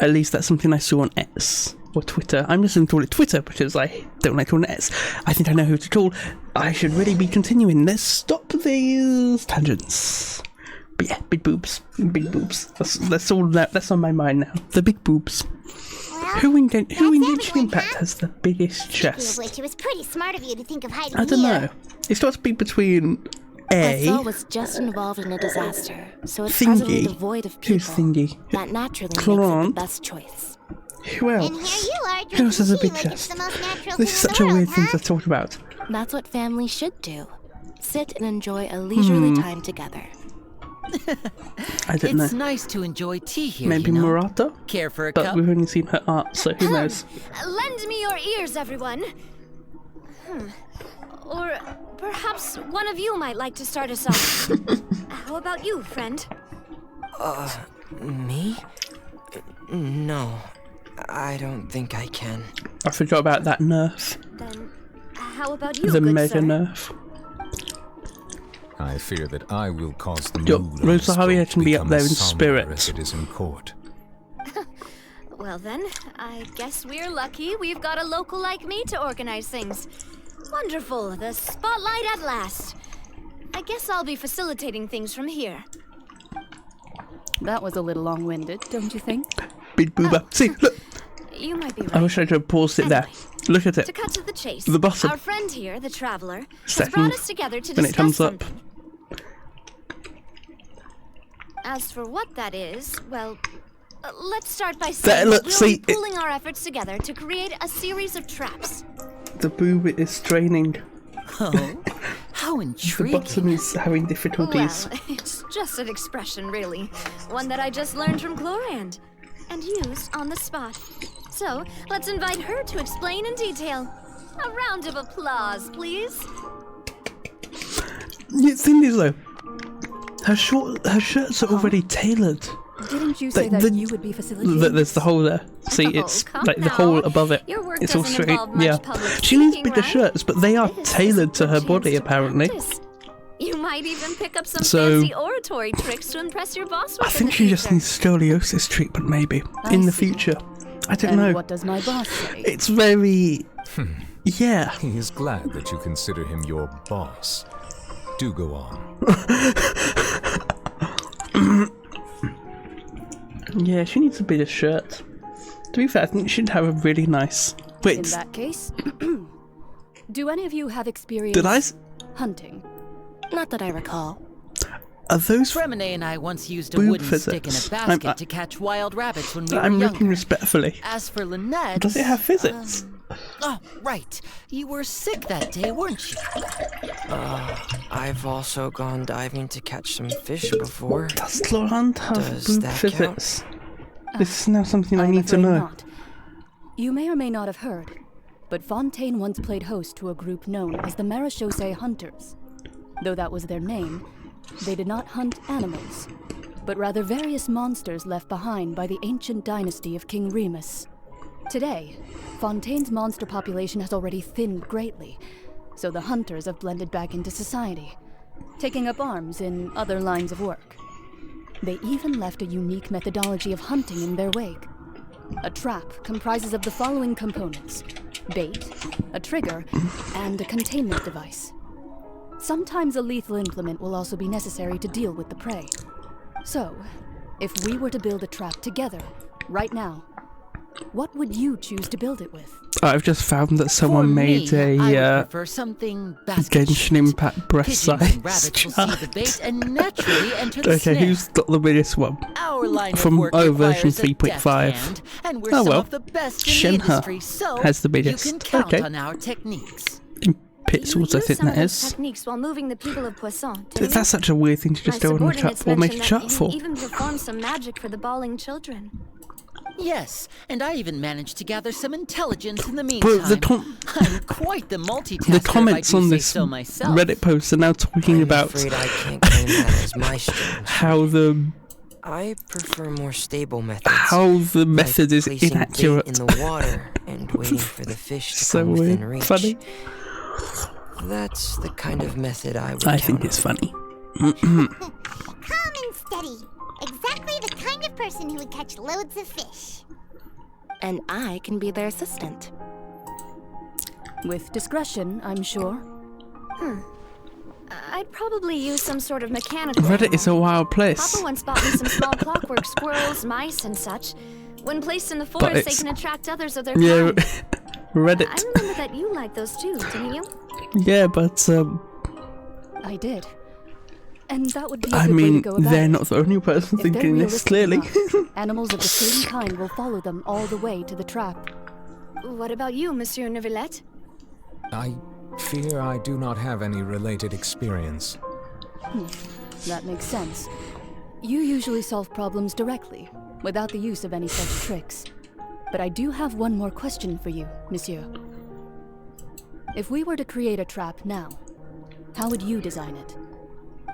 At least that's something I saw on X or Twitter. I'm just going to call it Twitter because I don't like calling it X. I think I know who to call. I should really be continuing. Let's stop these tangents. But yeah, big boobs. Big boobs. That's all that's on my mind now. The big boobs. Well, who in Genshin Impact has the biggest chest? Which it was pretty smart of you to think of hiding I don't know. It's got to be between Poisson was just involved in a disaster, so it's presently devoid of people. Who's Thingy? That naturally makes it the best choice. Who else? And here you are, Who else has a big like chest? it's the most natural This is thing such in a the weird world, thing huh? to talk about. That's what families should do. Sit and enjoy a leisurely time together. I don't know. It's nice to enjoy tea here. Maybe you know? Murata? Care for a but cup? We've only seen her art, so who knows? Lend me your ears, everyone. Or perhaps one of you might like to start us off. How about you, friend? Me? No, I don't think I can. I forgot about that nerf. Then, how about you, The good mega sir? nerf. I fear that I will cause the Yo, mood on Rosa this Haria boat can to be up become there as in somber spirit. as it is in court. Well then, I guess we're lucky we've got a local like me to organize things. Wonderful, the spotlight at last. I guess I'll be facilitating things from here. That was a little long-winded, don't you think? Big booba. See, look. You might be right. I wish I could have paused it there. Look at it. To cut to the chase, The bottom. our friend here, the traveler, has Second, brought us together to when discuss it comes something. up. As for what that is, well, let's start by There, saying look, that we'll see, be pooling our efforts together to create a series of traps. The boob is straining. Oh, how The intriguing. bottom is having difficulties. Well, it's just an expression, really. One that I just learned from Chlorand and used on the spot. So, let's invite her to explain in detail. A round of applause, please. The thing is, though, her shirts are already tailored. Didn't you say that you would be facilitating? There's the hole there. See, it's come like the now. hole above it. Your work It's all doesn't straight. involve much Yeah. public She needs speaking, bigger right? shirts, but they are tailored to her body, apparently. Practice. You might even pick up some So- fancy oratory tricks to impress your boss with I think she just needs scoliosis treatment, maybe, in the future. I don't know. What does my boss say? It's very... Yeah. He is glad that you consider him your boss. Do go on. Yeah, she needs a bigger shirt. To be fair, I think she'd have a really nice... Wait, In that case, do any of you have experience did I... hunting? Not that I recall. Are those Fremine and I once used a boob wooden stick in a physics? basket to catch wild rabbits when we were I'm younger. looking respectfully. As for Lynette... Does it have physics? Oh, right. You were sick that day, weren't you? I've also gone diving to catch some fish before. Does Laurent have Does boob that physics? This is now something I need to afraid know. not. You may or may not have heard, but Fontaine once played host to a group known as the Marechaussee Hunters. Though that was their name, they did not hunt animals, but rather various monsters left behind by the ancient dynasty of King Remus. Today, Fontaine's monster population has already thinned greatly, so the hunters have blended back into society, taking up arms in other lines of work. They even left a unique methodology of hunting in their wake. A trap comprises of the following components: bait, a trigger, and a containment device. Sometimes a lethal implement will also be necessary to deal with the prey. So, if we were to build a trap together, right now, what would you choose to build it with? I've just found that someone made I would a prefer something basket Genshin Impact breast Pigeons size and rabbits will see the chart. bait and naturally enter the Okay, snare. who's got the biggest one? Our line of From work version requires a deft 3.5. hand, and we're Oh some well, of the best in the Shenhe industry, so has the you biggest. can count Okay. on our techniques. In pixels, I Use think some of that those is. techniques while moving the people of Poisson. Dude, that's such a weird thing to just go on a chat or make a chat for. Even perform some magic for the bawling children. Yes, and I even managed to gather some intelligence in the meantime. But I'm quite the multitasker. the if comments I do on say this so myself. Reddit post are now talking about Afraid I can't claim that as my strength. how the I prefer more stable methods. how the method is placing bait inaccurate. in the water and waiting for the fish to So come within weird. reach. Funny. That's the kind of method I would I count think it's funny. Calm and steady. Exactly the kind of person who would catch loads of fish. And I can be their assistant. With discretion, I'm sure. I'd probably use some sort of mechanical. Reddit is a wild place. Papa once bought me some small clockwork squirrels, mice, and such. When placed in the But forest, they it's- can attract others of their Yeah, kind. I Reddit. remember that you liked those too, didn't you? Yeah, but I did. And that would be a I good way mean, to go about they're it. not the only person If they're thinking this. realistic Clearly. enough, animals of the same kind will follow them all the way to the trap. What about you, Monsieur Neuvillette? I fear I do not have any related experience. That makes sense. You usually solve problems directly, without the use of any such tricks. But I do have one more question for you, Monsieur. If we were to create a trap now, how would you design it?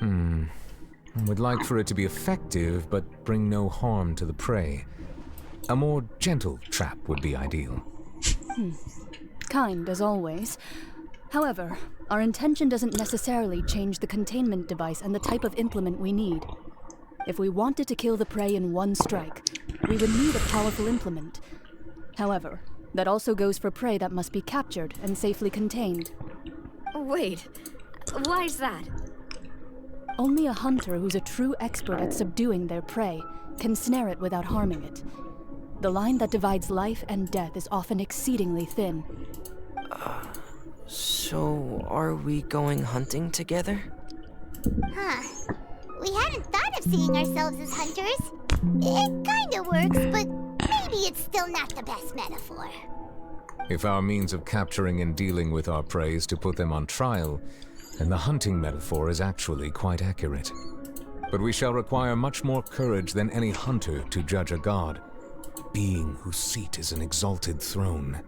I would like for it to be effective, but bring no harm to the prey. A more gentle trap would be ideal. Kind, as always. However, our intention doesn't necessarily change the containment device and the type of implement we need. If we wanted to kill the prey in one strike, we would need a powerful implement. However, that also goes for prey that must be captured and safely contained. Wait, why is that? Only a hunter who's a true expert at subduing their prey can snare it without harming it. The line that divides life and death is often exceedingly thin. So, are we going hunting together? Huh. We hadn't thought of seeing ourselves as hunters. It kinda works, but maybe it's still not the best metaphor. If our means of capturing and dealing with our prey is to put them on trial, then the hunting metaphor is actually quite accurate. But we shall require much more courage than any hunter to judge a god, being whose seat is an exalted throne.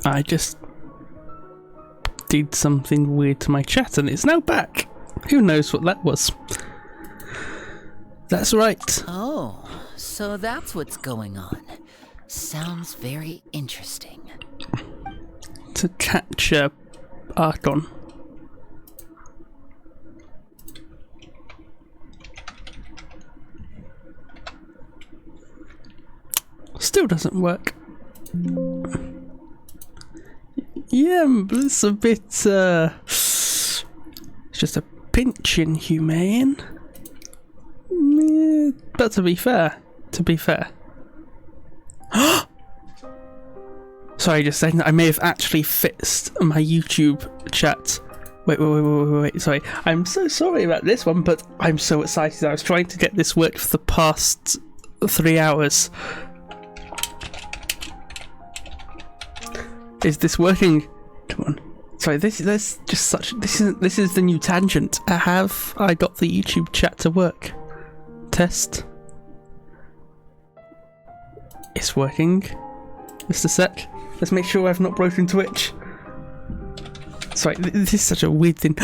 I just did something weird to my chat and it's now back. Who knows what that was? That's right. Oh, so that's what's going on. Sounds very interesting. To capture Archon. Still doesn't work. Yeah, but it's a bit, it's just a pinch inhumane. But to be fair. Sorry, just saying that I may have actually fixed my YouTube chat. Wait, sorry. I'm so sorry about this one, but I'm so excited. I was trying to get this work for the past 3 hours. Is this working? Come on. Sorry, this is the new tangent. Have I got the YouTube chat to work? Test. It's working. Just a sec. Let's make sure I've not broken Twitch. Sorry, this is such a weird thing.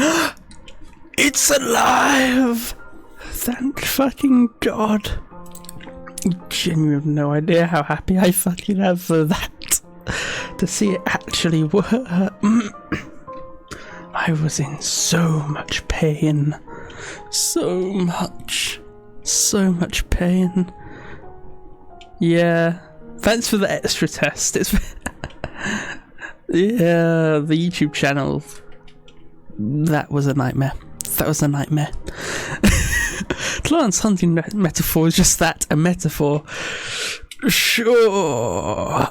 It's alive! Thank fucking God. You genuinely have no idea how happy I fucking am for that. To see it actually work. I was in so much pain. So much pain. Yeah. Thanks for the extra test. It's yeah, the YouTube channel. That was a nightmare. Clarence hunting metaphor is just that, a metaphor. Sure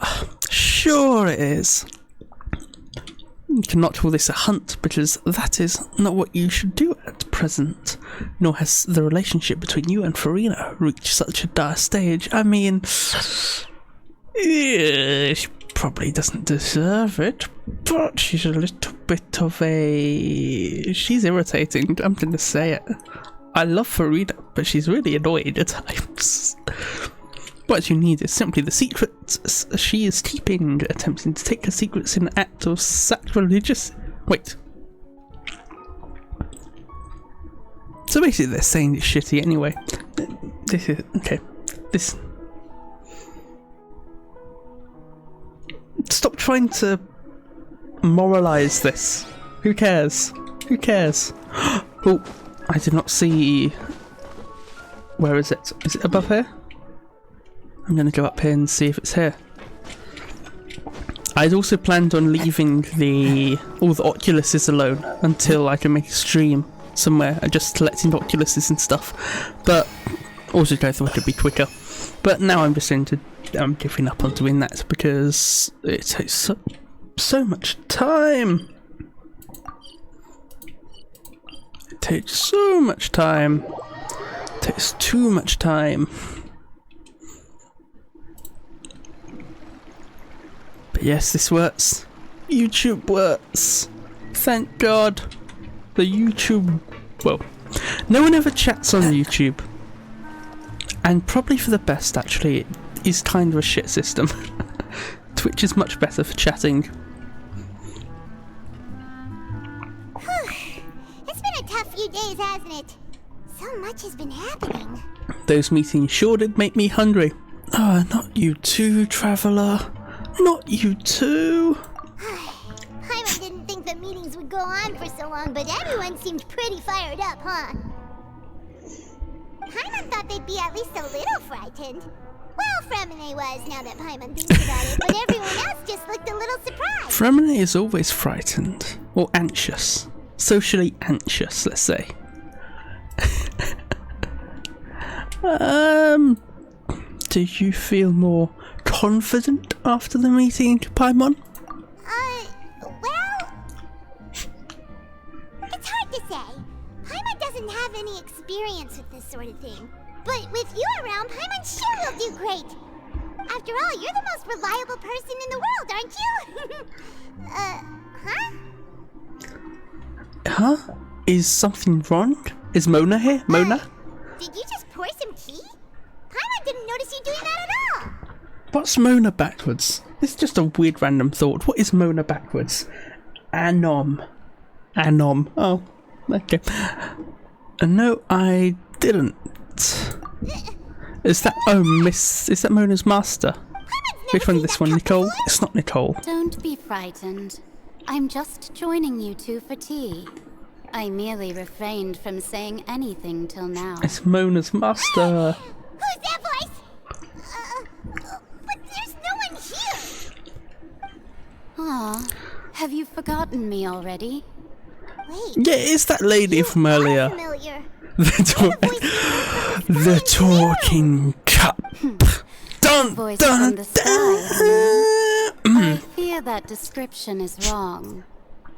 it is. You cannot call this a hunt because that is not what you should do at present, nor has the relationship between you and Farina reached such a dire stage. I mean, she probably doesn't deserve it, but she's a little bit of a... She's irritating, I'm gonna say it. I love Farina, but she's really annoying at times. What you need is simply the secrets she is keeping, attempting to take her secrets in an act of sacrilegious... Wait. So basically they're saying it's shitty anyway. This is... Okay. This... Stop trying to moralize this. Who cares? Oh, I did not see... Where is it? Is it above here? I'm going to go up here and see if it's here. I'd also planned on leaving all the Oculuses alone until I can make a stream somewhere and just collecting Oculuses and stuff. But also I thought it'd be quicker. But now I'm just I'm giving up on doing that because it takes so much time. It takes so much time. It takes too much time. But yes, this works. YouTube works. Thank God. The YouTube... Well, no one ever chats on YouTube. And probably for the best, actually. It is kind of a shit system. Twitch is much better for chatting. It's been a tough few days, hasn't it? So much has been happening. Those meetings sure did make me hungry. Ah, not you too, Traveller. Not you too. Paimon didn't think the meetings would go on for so long, but everyone seemed pretty fired up, huh? Paimon thought they'd be at least a little frightened. Well, Fremine was, now that Paimon thinks about it, but everyone else just looked a little surprised. Fremine is always frightened. Or anxious. Socially anxious, let's say. Do you feel more confident after the meeting, Paimon? Well... It's hard to say. Paimon doesn't have any experience with this sort of thing. But with you around, Paimon sure will do great. After all, you're the most reliable person in the world, aren't you? Huh? Huh? Is something wrong? Is Mona here? Mona? Did you just pour some tea? Paimon didn't notice you doing that at all. What's Mona backwards? This is just a weird random thought. What is Mona backwards? Anom. Oh. Okay. No, I didn't. Is that is that Mona's master? Which one? This one, Nicole? It's not Nicole. Don't be frightened. I'm just joining you two for tea. I merely refrained from saying anything till now. It's Mona's master. Who's that voice? But there's no one here. Aw, have you forgotten me already? Wait. Yeah, it's that lady from earlier. Familiar. The talking cup. Dun, Voice dun, from the sky. I fear that description is wrong.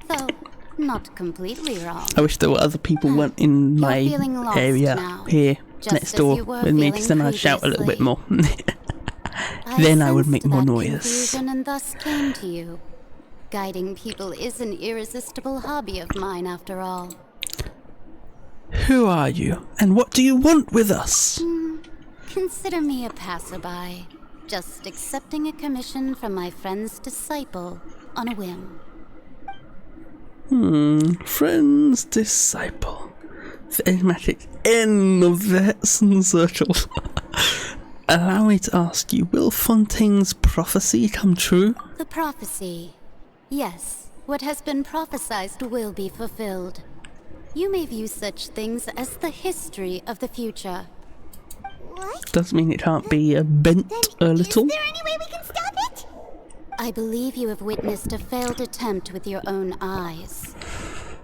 Though, not completely wrong. I wish there were other people weren't in my feeling lost area now, here just next as door you were with me, feeling because then I'd shout a little bit more. I Then I would sensed make more that noise. confusion and thus came to you. Guiding people is an irresistible hobby of mine, after all. Who are you, and what do you want with us? Consider me a passerby, just accepting a commission from my friend's disciple on a whim. Friend's disciple. The enigmatic N of the Hetson circle. Allow me to ask you, will Fontaine's prophecy come true? The prophecy. Yes, what has been prophesied will be fulfilled. You may view such things as the history of the future. What? Doesn't mean it can't be bent a little. Is there any way we can stop it? I believe you have witnessed a failed attempt with your own eyes.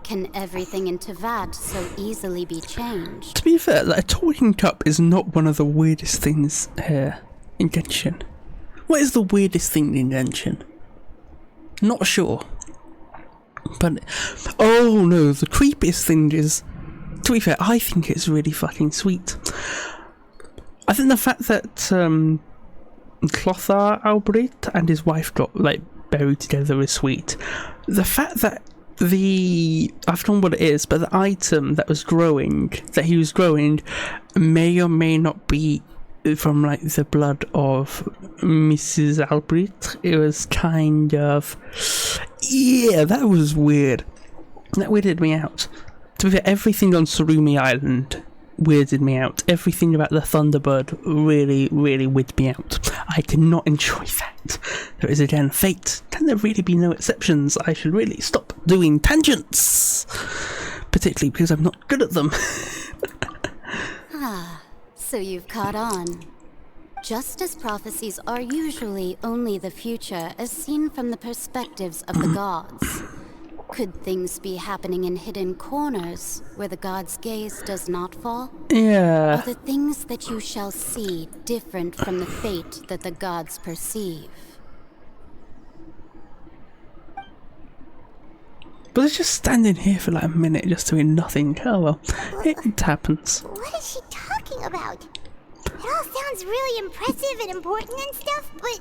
Can everything in Tevat so easily be changed? To be fair, like, a talking cup is not one of the weirdest things here in Genshin. What is the weirdest thing in Genshin? Not sure. But, oh no, the creepiest thing is, to be fair, I think it's really fucking sweet. I think the fact that Clothar Albrecht and his wife got, like, buried together is sweet. The fact that I've forgotten what it is, but the item that he was growing, may or may not be from, like, the blood of Mrs. Albrecht. It was kind of, yeah, that was weird. That weirded me out. To be fair, everything on Surumi Island weirded me out. Everything about the Thunderbird really, really weirded me out. I did not enjoy that. There is again fate. Can there really be no exceptions? I should really stop doing tangents. Particularly because I'm not good at them. So you've caught on. Just as prophecies are usually only the future as seen from the perspectives of the gods, could things be happening in hidden corners where the gods' gaze does not fall? Yeah. Are the things that you shall see different from the fate that the gods perceive? But it's just standing here for like a minute just doing nothing. Oh well, it happens. What is she talking about? It all sounds really impressive and important and stuff, but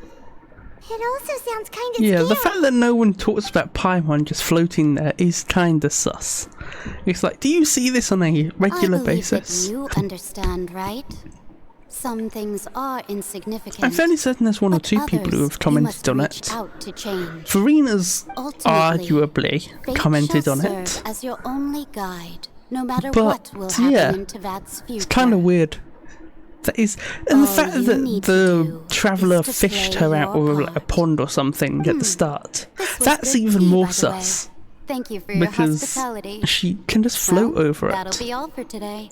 it also sounds kind of Yeah, scary. the fact that no one talks about Paimon just floating there is kind of sus. It's like, do you see this on a regular I believe basis? That you understand, right? Some things are insignificant. I'm fairly certain there's one or two people who have commented on it. Farina's arguably commented on it. Serve as your only guide, no matter But, what will happen yeah, in Tevat's future. It's kind of weird. That is, and the fact that the traveller fished her out of like, a pond or something at the start, that's even more sus. Thank you for your because hospitality. she can just float over That'll it. be all for today.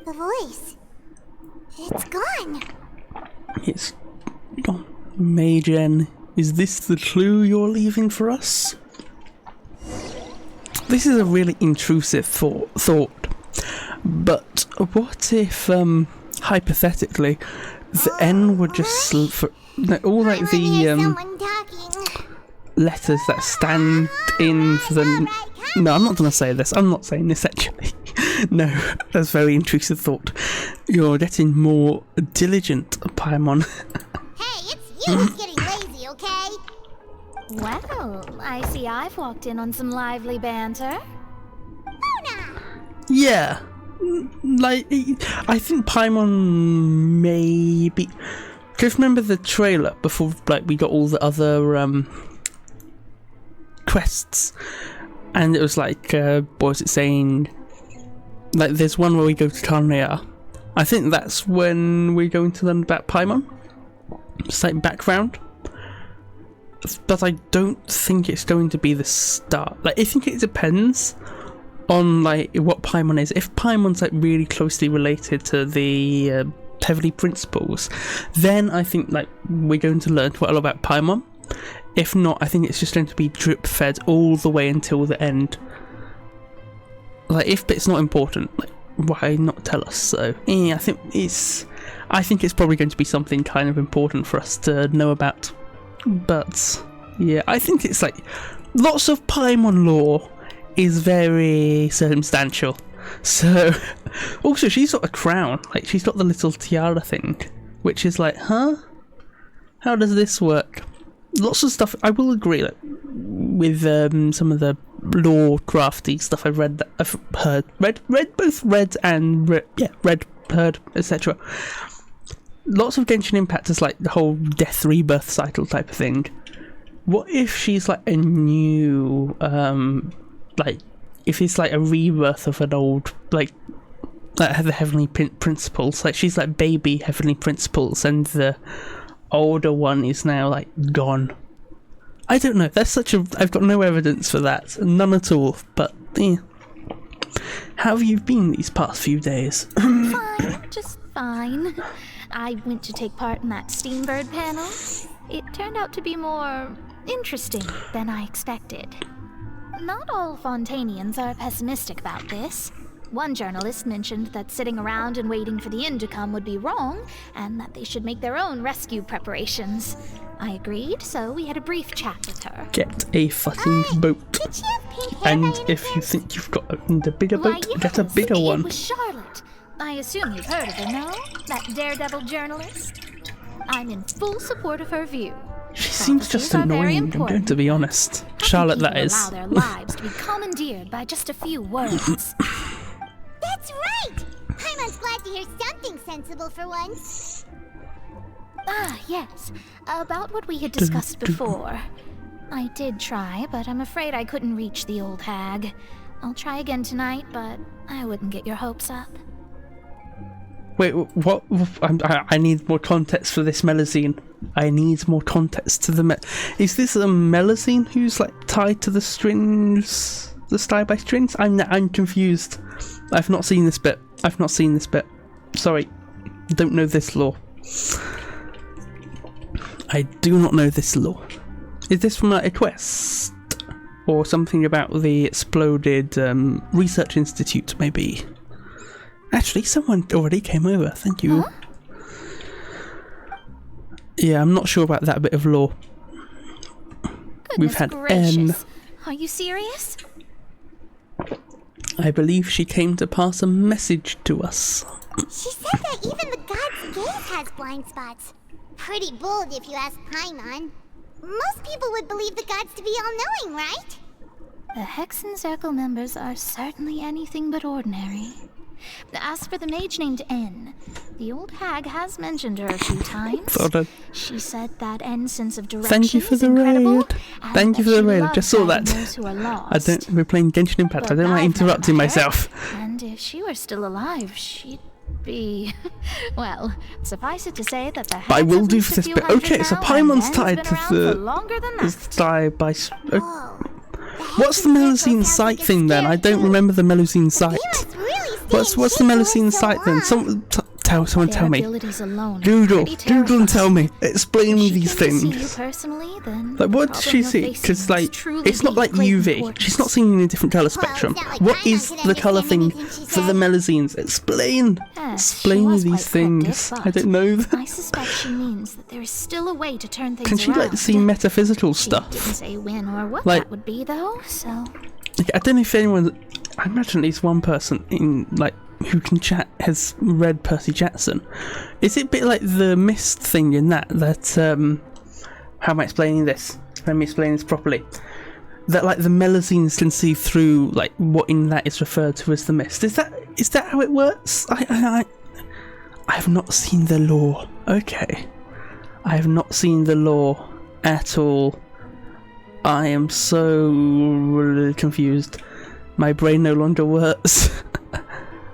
The voice. It's gone. It's gone. Maygen, is this the clue you're leaving for us? This is a really intrusive thought. But what if, hypothetically, the N would just all like the letters that stand in for the. No, I'm not going to say this. I'm not saying this actually. No, that's a very intrusive thought. You're getting more diligent, Paimon. Hey, it's you who's getting lazy, okay? Well, I see I've walked in on some lively banter. Yeah. Like, I think Paimon maybe. Because remember the trailer before, like, we got all the other quests. And it was like, what was it saying? Like, there's one where we go to Carnea. I think that's when we're going to learn about Paimon. It's like background. But I don't think it's going to be the start. Like, I think it depends on, like, what Paimon is. If Paimon's, like, really closely related to the Heavenly Principles, then I think, like, we're going to learn quite a lot about Paimon. If not, I think it's just going to be drip-fed all the way until the end. Like, if it's not important, like, why not tell us? So, yeah, I think it's probably going to be something kind of important for us to know about. But, yeah, I think it's, like, lots of Paimon lore is very circumstantial. So, also, she's got a crown. Like, she's got the little tiara thing, which is like, huh? How does this work? Lots of stuff. I will agree, like, with some of the lore crafty stuff I've read, I've heard, heard, etc. Lots of Genshin Impact is like the whole death rebirth cycle type of thing. What if she's like a new, like, if it's like a rebirth of an old, like the Heavenly Principles, like she's like baby Heavenly Principles, and the older one is now like gone. I don't know. That's such a. I've got no evidence for that, none at all. But yeah. How have you been these past few days? Fine, just fine. I went to take part in that Steambird panel. It turned out to be more interesting than I expected. Not all Fontainians are pessimistic about this. One journalist mentioned that sitting around and waiting for the end to come would be wrong, and that they should make their own rescue preparations. I agreed, so we had a brief chat with her. Get a fucking boat. And if you think you've got a bigger boat, get a bigger one. It was Charlotte. I assume you've heard of her, no? That daredevil journalist? I'm in full support of her view. She seems just annoying, I'm going to be honest. Charlotte, that is. Allow their lives to be commandeered by just a few words. That's right! Paimon's glad to hear something sensible for once. Ah, yes. About what we had discussed before. I did try, but I'm afraid I couldn't reach the old hag. I'll try again tonight, but I wouldn't get your hopes up. Wait, what? I need more context for this Melusine. I need more context to the Is this a Melusine who's like tied to the strings, the sky by strings? I'm confused. I've not seen this bit. Sorry, don't know this lore. I do not know this lore. Is this from like a quest? Or something about the exploded research institute, maybe? Actually, someone already came over, thank you. Huh? Yeah, I'm not sure about that bit of lore. We've had gracious. N. Are you serious? I believe she came to pass a message to us. She said that even the god's gaze has blind spots. Pretty bold if you ask Paimon. Most people would believe the gods to be all-knowing, right? The Hexen Circle members are certainly anything but ordinary. As for the mage named N, the old hag has mentioned her a few times. She said that N's sense of direction Thank you for the raid. Thank you for the raid. I just saw that. We're playing Genshin Impact. I don't like interrupting myself. And if she were still alive, she'd be... well, suffice it to say that the hag I will do for this bit. Okay, so Paimon's tied to the sky by... What's the Melusine site thing then? I don't remember the Melusine site. What's the Melusine site then? Someone tell me. Google and tell me. Explain me these things. Like, what does she see? Because like, it's not like UV. She's not seeing any different colour spectrum. What is the colour thing for the Melusines? Explain me these things. I don't know that. I suspect she means that there is still a way to turn things Can she like see metaphysical stuff? Didn't say when or what that would be though. So. I don't know if anyone. I imagine at least one person in like who can chat has read Percy Jackson. Is it a bit like the mist thing in that how am I explaining this? Let me explain this properly. That like the Melusines can see through like what in that is referred to as the mist. Is that how it works? I have not seen the lore. Okay. I have not seen the lore at all. I am so confused. My brain no longer works.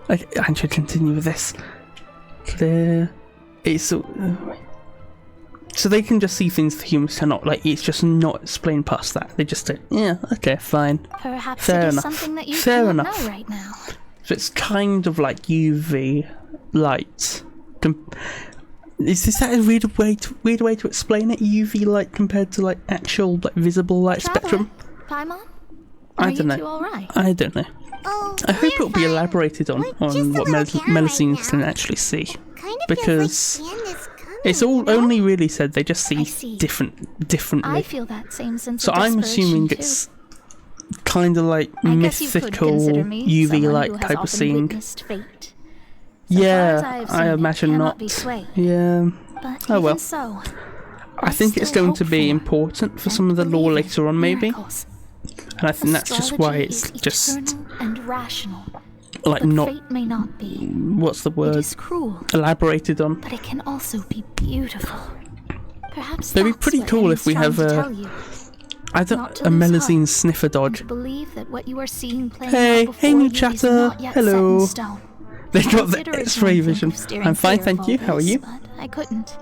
I should continue with this. Clear. It's so they can just see things the humans cannot. Like, it's just not explained past that. They just say, yeah, okay, fine. Perhaps Fair it is enough. something that you Fair cannot enough. know right now. So it's kind of like UV light. Is that a weird way to explain it? UV light compared to like actual like visible light spectrum? Paimon? I don't know. You all right? I don't know. Oh, I hope it'll be elaborated on what Melusines can actually see, because it's all only really said they just see differently. I feel that same sense So of I'm desperation, assuming too. it's kind of like I guess you could mythical consider me UV someone light who has type of often seeing. witnessed fate. So far as Yeah, have I seen it, imagine cannot not. be swayed. Yeah. But Oh well. even so, I think it's still going to hope be for important for some of the lore later on, maybe. miracles. And I think that's just why Astrology it's is just eternal and rational. like But not. fate may not be. What's the word? It is cruel, Elaborated on. but it can also be beautiful. Perhaps It'd be that's pretty what cool Annie's if we trying have to a. tell you. I don't. Not to A lose Melusine heart, sniffer and dodge. to believe that what you are seeing playing Hey, out before hey, new you is chatter. not yet set in Hello. stone. They got the Consider it X-ray when I think vision. of steering I'm fine, clear of thank you. all How are this, you? But I couldn't.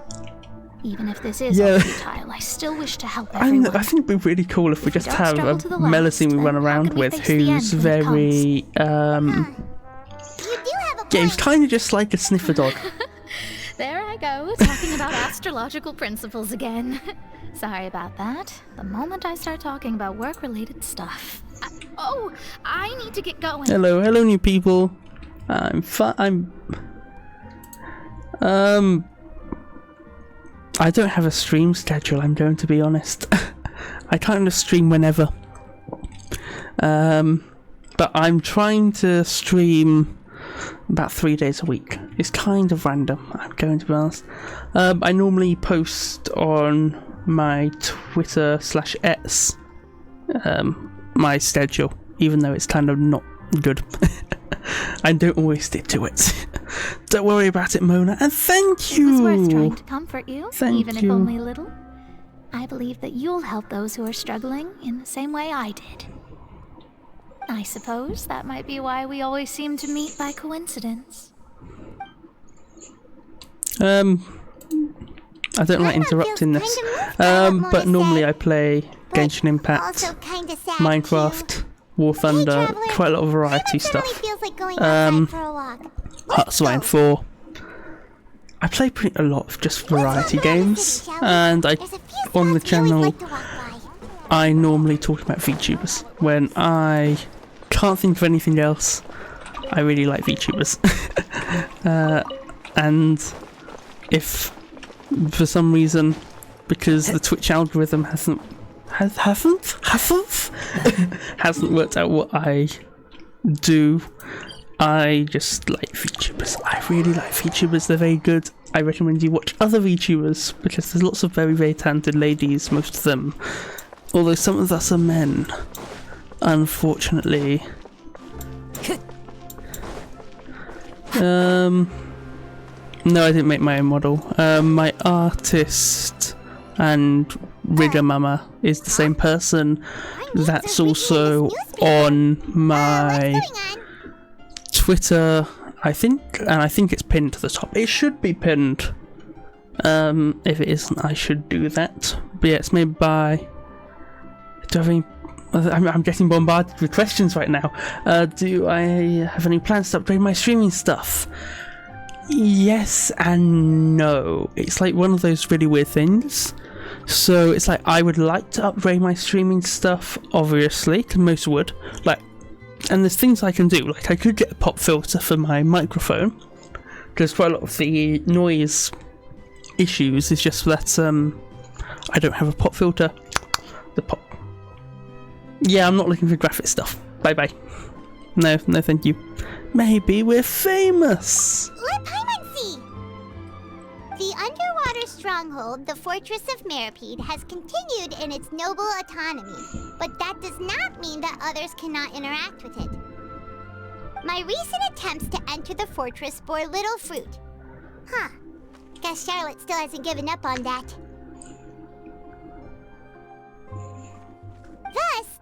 Even if this is Yeah. all futile, I still wish to help everyone. I think it'd be really cool if we just don't have a struggle to the Melusine we last, run then how around can we with face the who's end when it very yeah, he's kind of just like a sniffer dog. There I go, talking about astrological principles again. Sorry about that. The moment I start talking about work-related stuff. I need to get going. Hello, new people. I don't have a stream schedule, I'm going to be honest. I kind of stream whenever. But I'm trying to stream about 3 days a week. It's kind of random, I'm going to be honest. I normally post on my Twitter/X my schedule, even though it's kind of not good. I don't always stick to it. Don't worry about it, Mona, and thank you! It was worth trying to comfort you, Thank even you. if only a little. I believe that you'll help those who are struggling in the same way I did. I suppose that might be why we always seem to meet by coincidence. I don't like interrupting this. But normally I play Genshin Impact, Minecraft, War Thunder, quite a lot of variety stuff. Hearthstone 4. I play a lot of just variety games, and on the channel I normally talk about VTubers. When I can't think of anything else, I really like VTubers. And if for some reason, because the Twitch algorithm hasn't worked out what I do, I just like VTubers. I really like VTubers, they're very good. I recommend you watch other VTubers, because there's lots of very, very talented ladies, most of them. Although some of us are men, unfortunately. No, I didn't make my own model. My artist and rigger mama is the same person. That's also on my Twitter, I think, and I think it's pinned to the top. It should be pinned. If it isn't, I should do that. But yeah, it's made by... Do I have any... I'm getting bombarded with questions right now. Do I have any plans to upgrade my streaming stuff? Yes and no. It's like one of those really weird things. So it's like I would like to upgrade my streaming stuff, obviously, because most would. Like, and there's things I can do. Like I could get a pop filter for my microphone, because quite a lot of the noise issues is just that I don't have a pop filter. The pop. Yeah, I'm not looking for graphic stuff. Bye bye. No, thank you. Maybe we're famous. Let Paimon see. The underwater stronghold, the Fortress of Meripede, has continued in its noble autonomy, but that does not mean that others cannot interact with it. My recent attempts to enter the fortress bore little fruit. Huh. Guess Charlotte still hasn't given up on that.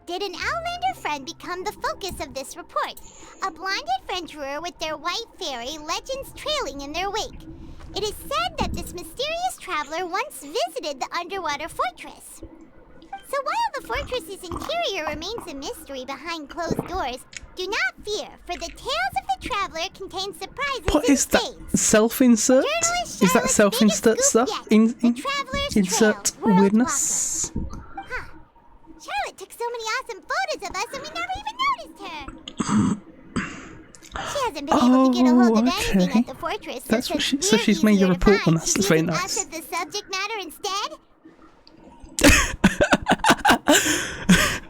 did an Outlander friend become the focus of this report. A blinded adventurer with their white fairy legends trailing in their wake. It is said that this mysterious traveler once visited the underwater fortress. So while the fortress's interior remains a mystery behind closed doors, do not fear, for the tales of the traveler contain surprises. What is that? Self-insert? Is that self-insert stuff? Insert weirdness? Huh. Charlotte took so many awesome photos of us and we never even noticed her. She hasn't been able to get a hold of anything at the fortress. That's what so she's made a report on us. That's very nice. Us as the subject matter instead?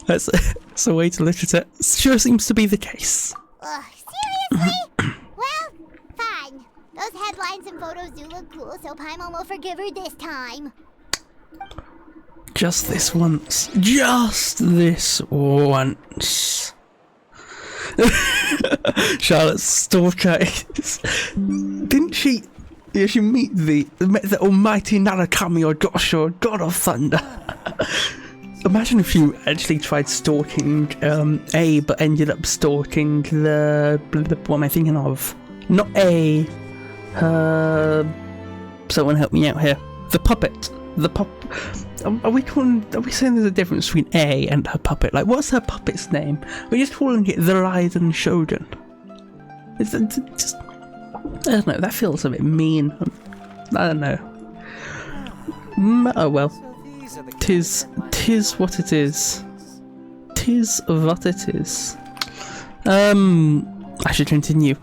That's a way to look at it. Sure seems to be the case. Seriously? Well, fine. Those headlines and photos do look cool, so Paimon will forgive her this time. Just this once. Just this once. Charlotte's stalker is... Didn't she... Yeah, she met the almighty Narukami or Gosho, god of thunder. Imagine if you actually tried stalking A, but ended up stalking the what am I thinking of? Not A. Someone help me out here. The puppet. The Are we saying there's a difference between A and her puppet? Like, what's her puppet's name? We're just calling it the Raiden Shogun. It's just, I don't know. That feels a bit mean. I don't know. Oh well. Tis what it is. Tis what it is. I should continue.